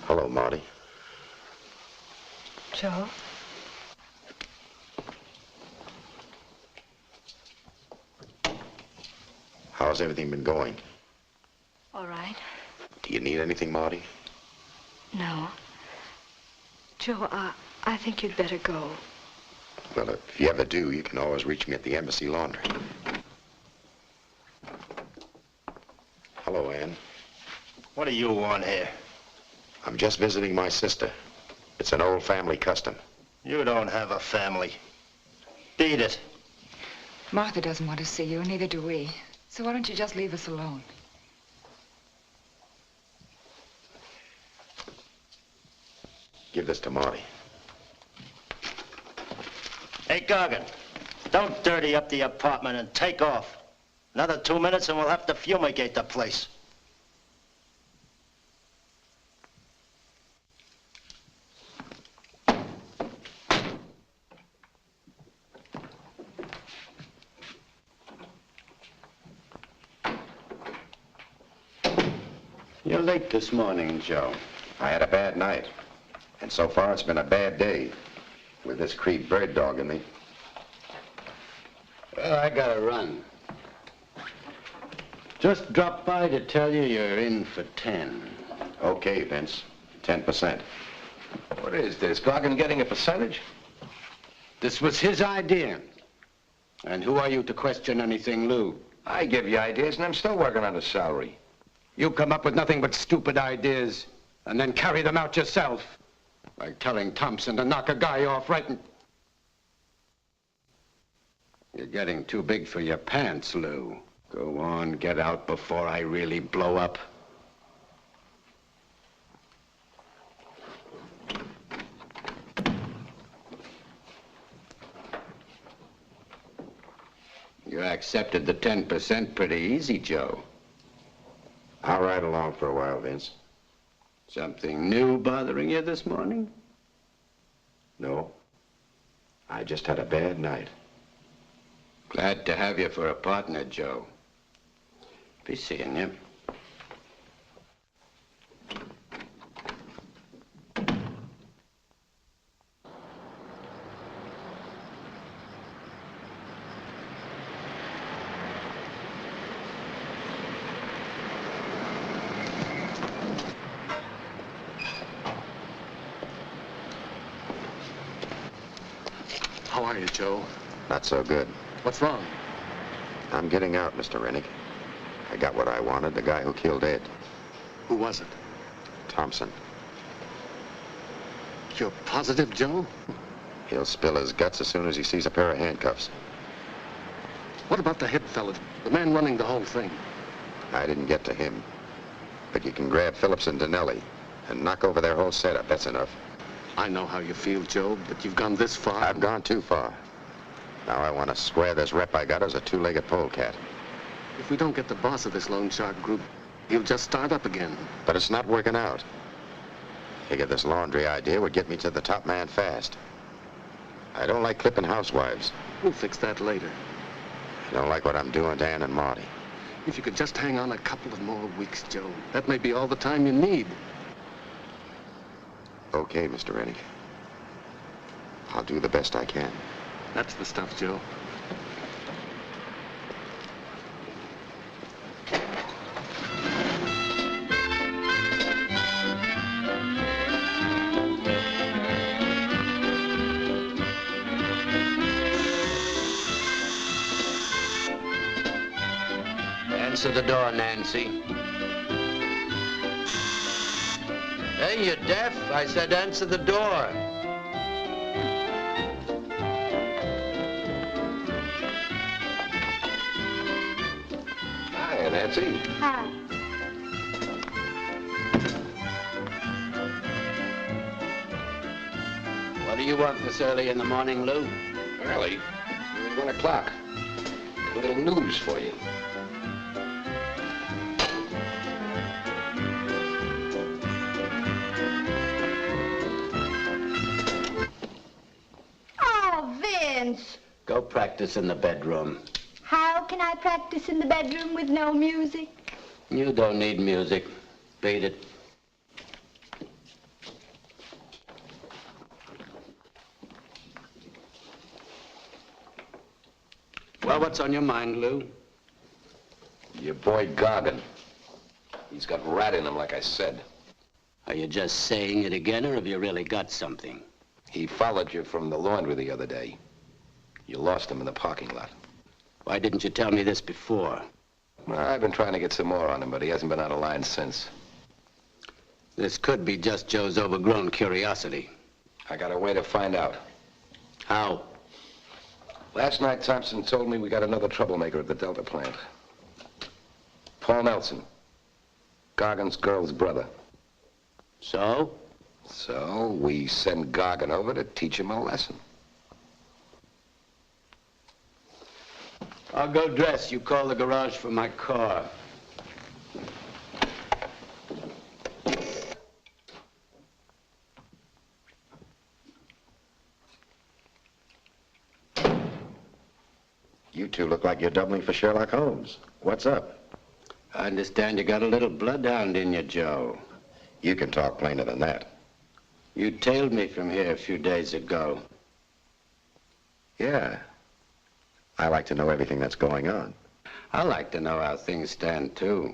Hello, Marty. Joe? How's everything been going? All right. Do you need anything, Marty? No. Joe, I think you'd better go. Well, if you ever do, you can always reach me at the Embassy Laundry. Hello, Ann. What do you want here? I'm just visiting my sister. It's an old family custom. You don't have a family. Beat it. Martha doesn't want to see you, neither do we. So why don't you just leave us alone? Give this to Marty. Hey, Gargan, don't dirty up the apartment and take off. Another 2 minutes and we'll have to fumigate the place. You're late this morning, Joe. I had a bad night. And so far, it's been a bad day. With this Creed bird dog in me. Well, I gotta run. Just dropped by to tell you you're in for 10. Okay, Vince. 10%. What is this? Gargan getting a percentage? This was his idea. And who are you to question anything, Lou? I give you ideas, and I'm still working on a salary. You come up with nothing but stupid ideas, and then carry them out yourself. Like telling Thompson to knock a guy off right in... You're getting too big for your pants, Lou. Go on, get out before I really blow up. You accepted the 10% pretty easy, Joe. I'll ride along for a while, Vince. Something new bothering you this morning? No. I just had a bad night. Glad to have you for a partner, Joe. Be seeing you. How are you, Joe? Not so good. What's wrong? I'm getting out, Mr. Rennick. I got what I wanted, the guy who killed Ed. Who was it? Thompson. You're positive, Joe? He'll spill his guts as soon as he sees a pair of handcuffs. What about the head fella, the man running the whole thing? I didn't get to him. But you can grab Phillips and Donnelly and knock over their whole setup. That's enough. I know how you feel, Joe, but you've gone this far. I've gone too far. Now I want to square this rep I got as a two-legged polecat. If we don't get the boss of this loan shark group, he'll just start up again. But it's not working out. Figured this laundry idea would get me to the top man fast. I don't like clipping housewives. We'll fix that later. I don't like what I'm doing to Ann and Marty. If you could just hang on a couple of more weeks, Joe, that may be all the time you need. Okay, Mr. Rennick. I'll do the best I can. That's the stuff, Joe. Answer the door, Nancy. Hey, you're deaf? I said answer the door. Hi, Nancy. Hi. What do you want this early in the morning, Lou? Early. It's 1 o'clock. A little news for you. Oh, Vince. Go practice in the bedroom. How can I practice in the bedroom with no music? You don't need music. Beat it. Well, what's on your mind, Lou? Your boy Gargan. He's got rat in him, like I said. Are you just saying it again, or have you really got something? He followed you from the laundry the other day. You lost him in the parking lot. Why didn't you tell me this before? Well, I've been trying to get some more on him, but he hasn't been out of line since. This could be just Joe's overgrown curiosity. I got a way to find out. How? Last night, Thompson told me we got another troublemaker at the Delta plant. Paul Nelson, Gargan's girl's brother. So? So we send Gargan over to teach him a lesson. I'll go dress. You call the garage for my car. You two look like you're doubling for Sherlock Holmes. What's up? I understand you got a little bloodhound in you, Joe. You can talk plainer than that. You tailed me from here a few days ago. Yeah. I like to know everything that's going on. I like to know how things stand, too.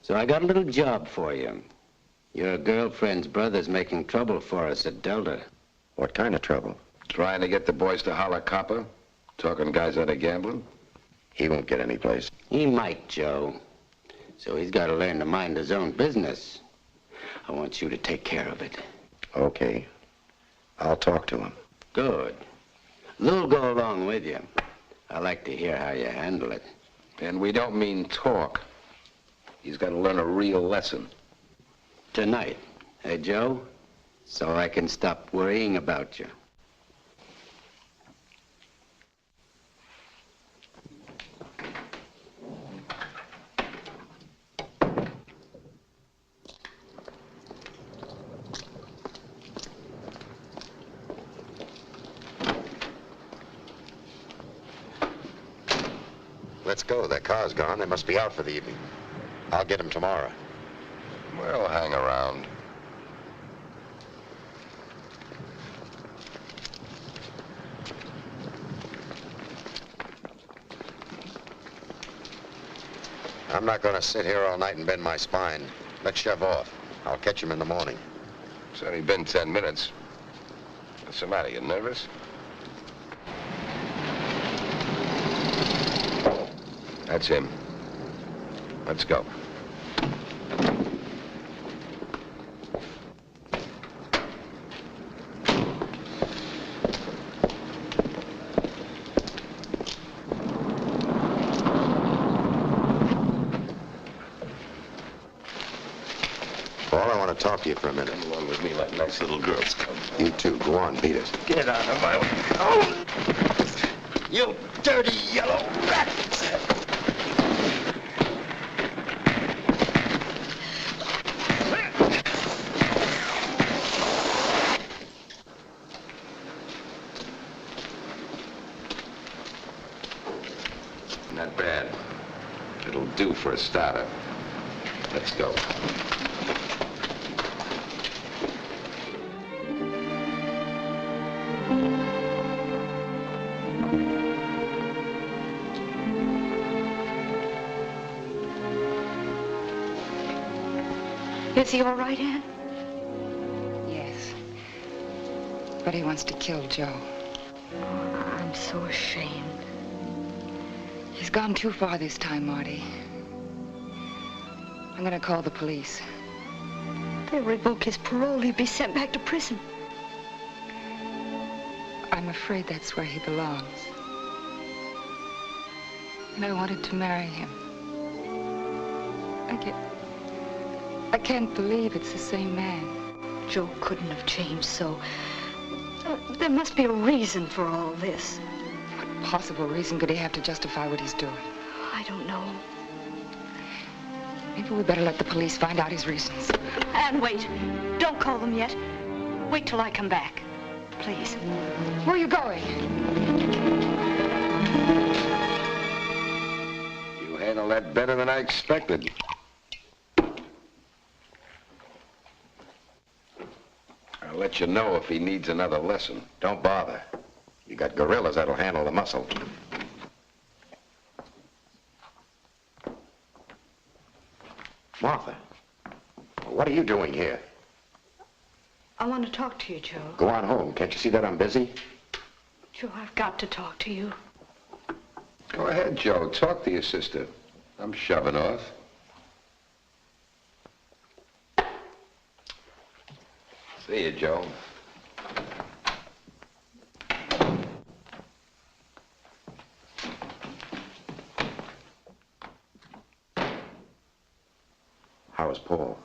So I got a little job for you. Your girlfriend's brother's making trouble for us at Delta. What kind of trouble? Trying to get the boys to holler copper? Talking guys out of gambling? He won't get any place. He might, Joe. So he's got to learn to mind his own business. I want you to take care of it. Okay. I'll talk to him. Good. Lou'll go along with you. I like to hear how you handle it. And we don't mean talk. He's got to learn a real lesson. Tonight, hey, Joe? So I can stop worrying about you. Let's go. Their car's gone. They must be out for the evening. I'll get them tomorrow. We'll hang around. I'm not going to sit here all night and bend my spine. Let's shove off. I'll catch him in the morning. It's only been 10 minutes. What's the matter? You nervous? That's him. Let's go. Paul, I want to talk to you for a minute. Come along with me like nice little girls come. You too. Go on, beat it. Get out of my way. Oh! You dirty yellow rat! Not bad. It'll do for a starter. Let's go. Is he all right, Ann? Yes. But he wants to kill Joe. I'm so ashamed. He's gone too far this time, Marty. I'm gonna call the police. They'll revoke his parole. He'll be sent back to prison. I'm afraid that's where he belongs. And I wanted to marry him. I can't believe it's the same man. Joe couldn't have changed so. There must be a reason for all this. What possible reason could he have to justify what he's doing? I don't know. Maybe we better let the police find out his reasons. And wait. Don't call them yet. Wait till I come back. Please. Where are you going? You handled that better than I expected. I'll let you know if he needs another lesson. Don't bother. You got gorillas that'll handle the muscle. Martha, what are you doing here? I want to talk to you, Joe. Go on home. Can't you see that I'm busy? Joe, I've got to talk to you. Go ahead, Joe. Talk to your sister. I'm shoving off. See you, Joe. How is Paul?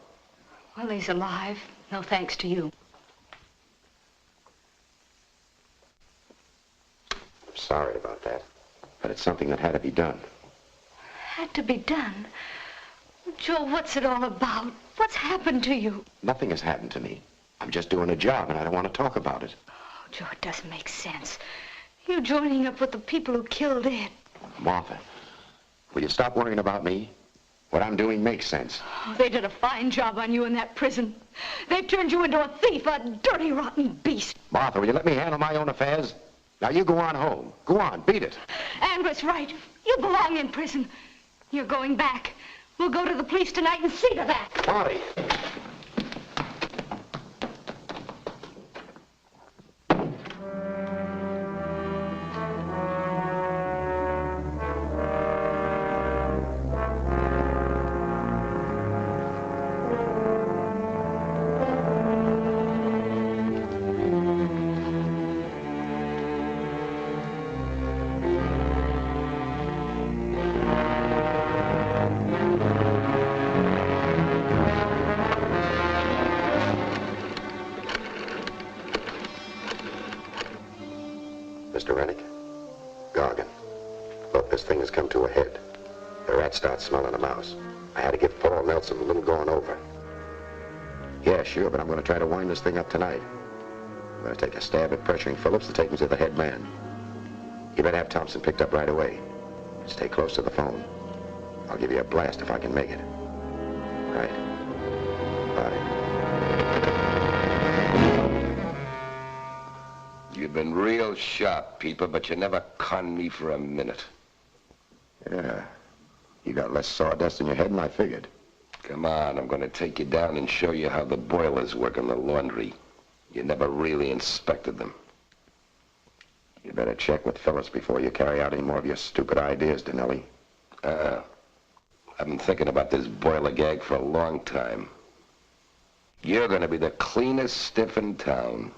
Well, he's alive. No thanks to you. I'm sorry about that, but it's something that had to be done. Had to be done. Joe, what's it all about? What's happened to you? Nothing has happened to me. I'm just doing a job, and I don't want to talk about it. Oh, Joe, it doesn't make sense. You joining up with the people who killed Ed. Martha, will you stop worrying about me? What I'm doing makes sense. Oh, they did a fine job on you in that prison. They've turned you into a thief, a dirty, rotten beast. Martha, will you let me handle my own affairs? Now, you go on home. Go on, beat it. Amber's right. You belong in prison. You're going back. We'll go to the police tonight and see to that. Marty. Mr. Rennick, Gargan, look, this thing has come to a head. The rat starts smelling a mouse. I had to give Paul Nelson a little going over. Yeah, sure, but I'm going to try to wind this thing up tonight. I'm going to take a stab at pressuring Phillips to take me to the head man. You better have Thompson picked up right away. Stay close to the phone. I'll give you a blast if I can make it. Right. Bye. You've been real sharp, Peeper, but you never conned me for a minute. Yeah. You got less sawdust in your head than I figured. Come on, I'm going to take you down and show you how the boilers work in the laundry. You never really inspected them. You better check with Phyllis before you carry out any more of your stupid ideas, Dinelli. I've been thinking about this boiler gag for a long time. You're going to be the cleanest stiff in town.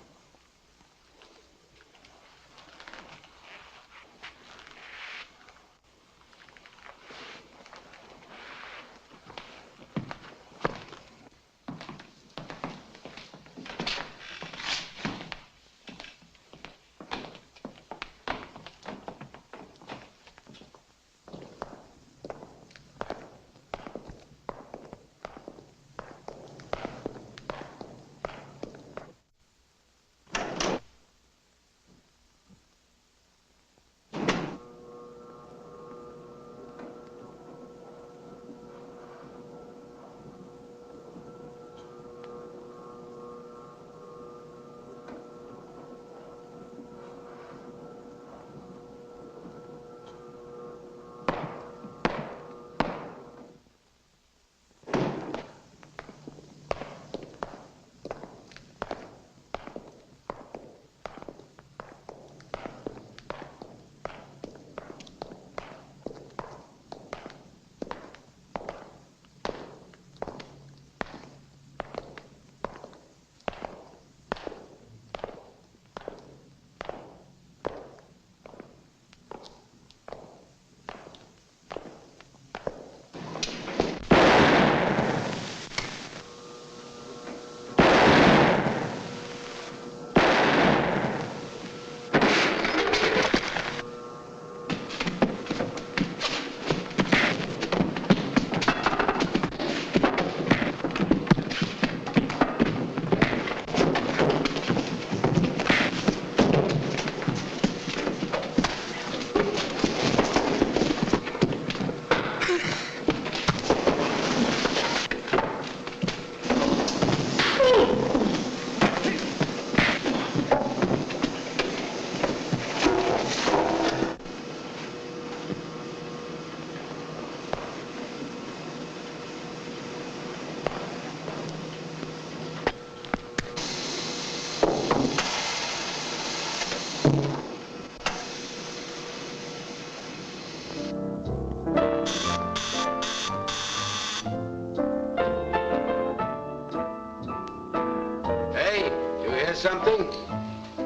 hear something?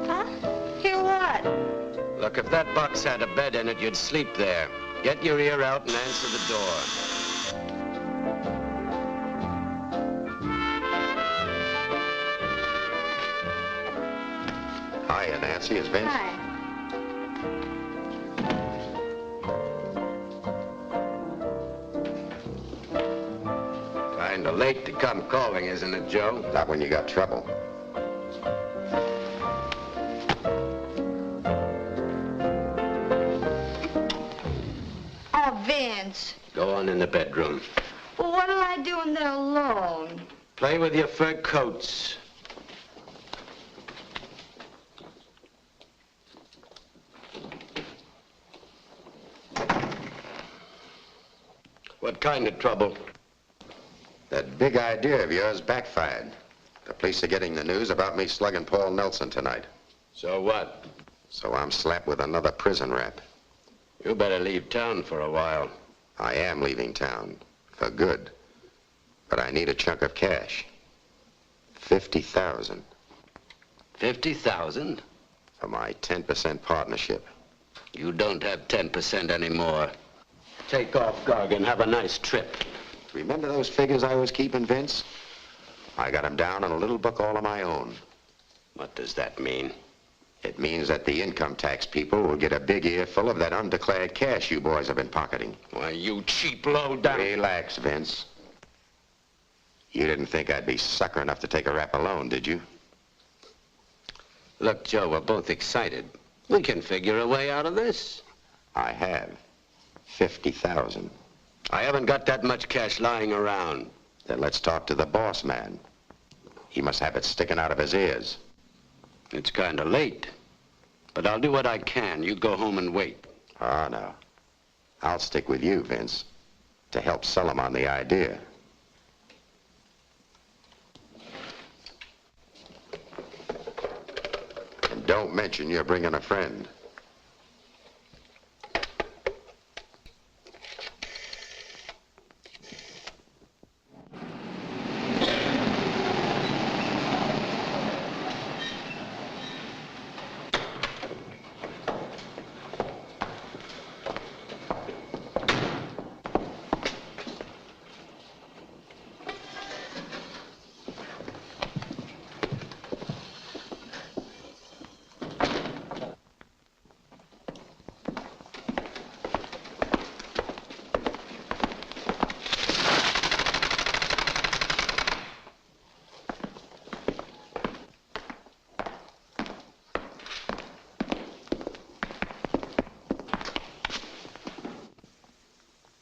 Huh? Hear what? Look, if that box had a bed in it, you'd sleep there. Get your ear out and answer the door. Hiya, Nancy. It's Vince. Hi. Kinda late to come calling, isn't it, Joe? Not when you got trouble. Oh, Vince. Go on in the bedroom. Well, what'll I do in there alone? Play with your fur coats. What kind of trouble? That big idea of yours backfired. The police are getting the news about me slugging Paul Nelson tonight. So what? So I'm slapped with another prison rap. You better leave town for a while. I am leaving town. For good. But I need a chunk of cash. 50,000. 50,000? For my 10% partnership. You don't have 10% anymore. Take off, Gargan. Have a nice trip. Remember those figures I was keeping, Vince? I got them down in a little book all of my own. What does that mean? It means that the income tax people will get a big earful of that undeclared cash you boys have been pocketing. Why, you cheap low-down... Relax, Vince. You didn't think I'd be sucker enough to take a rap alone, did you? Look, Joe, we're both excited. We can figure a way out of this. I have. 50,000. I haven't got that much cash lying around. Then let's talk to the boss man. He must have it sticking out of his ears. It's kind of late. But I'll do what I can. You go home and wait. Oh, no. I'll stick with you, Vince, to help sell him on the idea. And don't mention you're bringing a friend.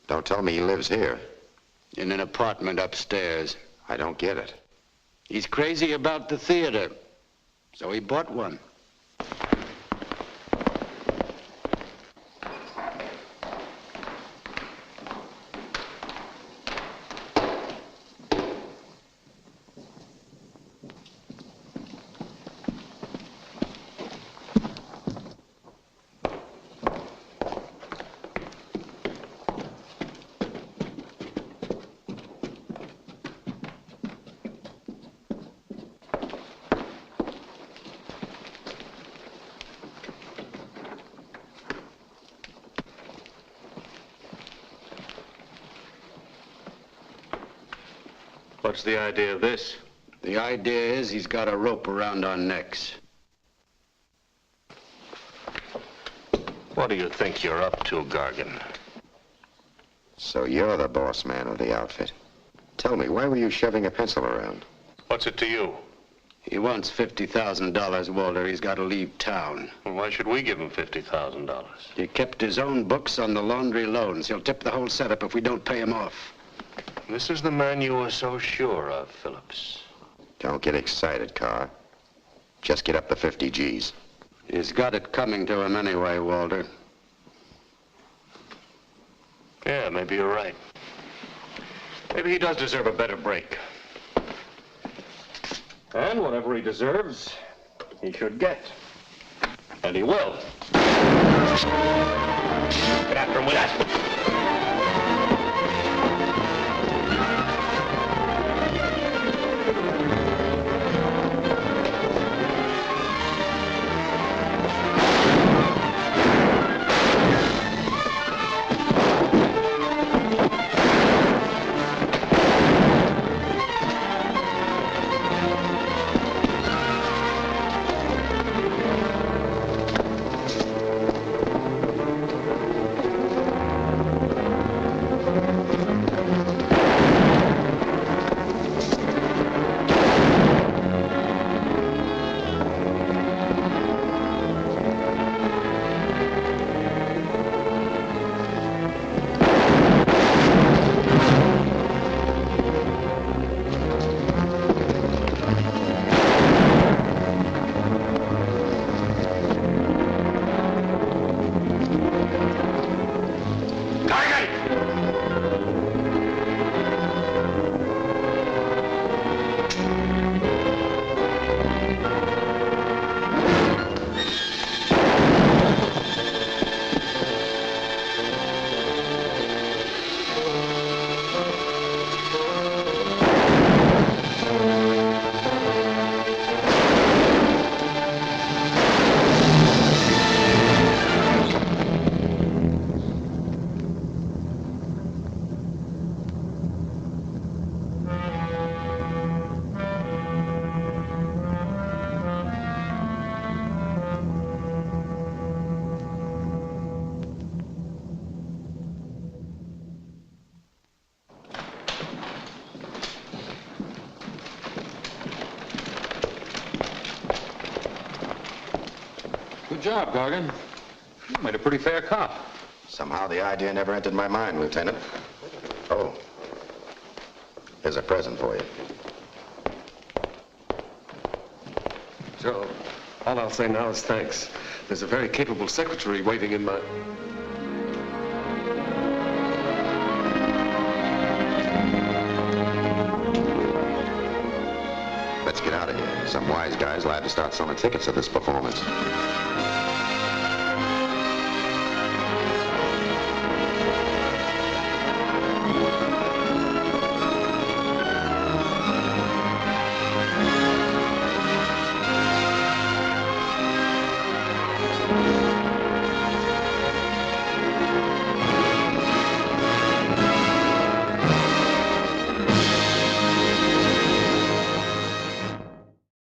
Don't tell me he lives here. In an apartment upstairs. I don't get it. He's crazy about the theater, so he bought one. What's the idea of this? The idea is he's got a rope around our necks. What do you think you're up to, Gargan? So you're the boss man of the outfit. Tell me, why were you shoving a pencil around? What's it to you? He wants $50,000, Walter. He's got to leave town. Well, why should we give him $50,000? He kept his own books on the laundry loans. He'll tip the whole setup if we don't pay him off. This is the man you were so sure of, Phillips. Don't get excited, Carr. Just get up the 50 G's. He's got it coming to him anyway, Walter. Yeah, maybe you're right. Maybe he does deserve a better break. And whatever he deserves, he should get. And he will. Get after him with that. Good job, Gargan. You made a pretty fair cop. Somehow the idea never entered my mind, Lieutenant. Oh, here's a present for you. Joe, all I'll say now is thanks. There's a very capable secretary waiting in my... Let's get out of here. Some wise guy's allowed to start selling tickets at this performance.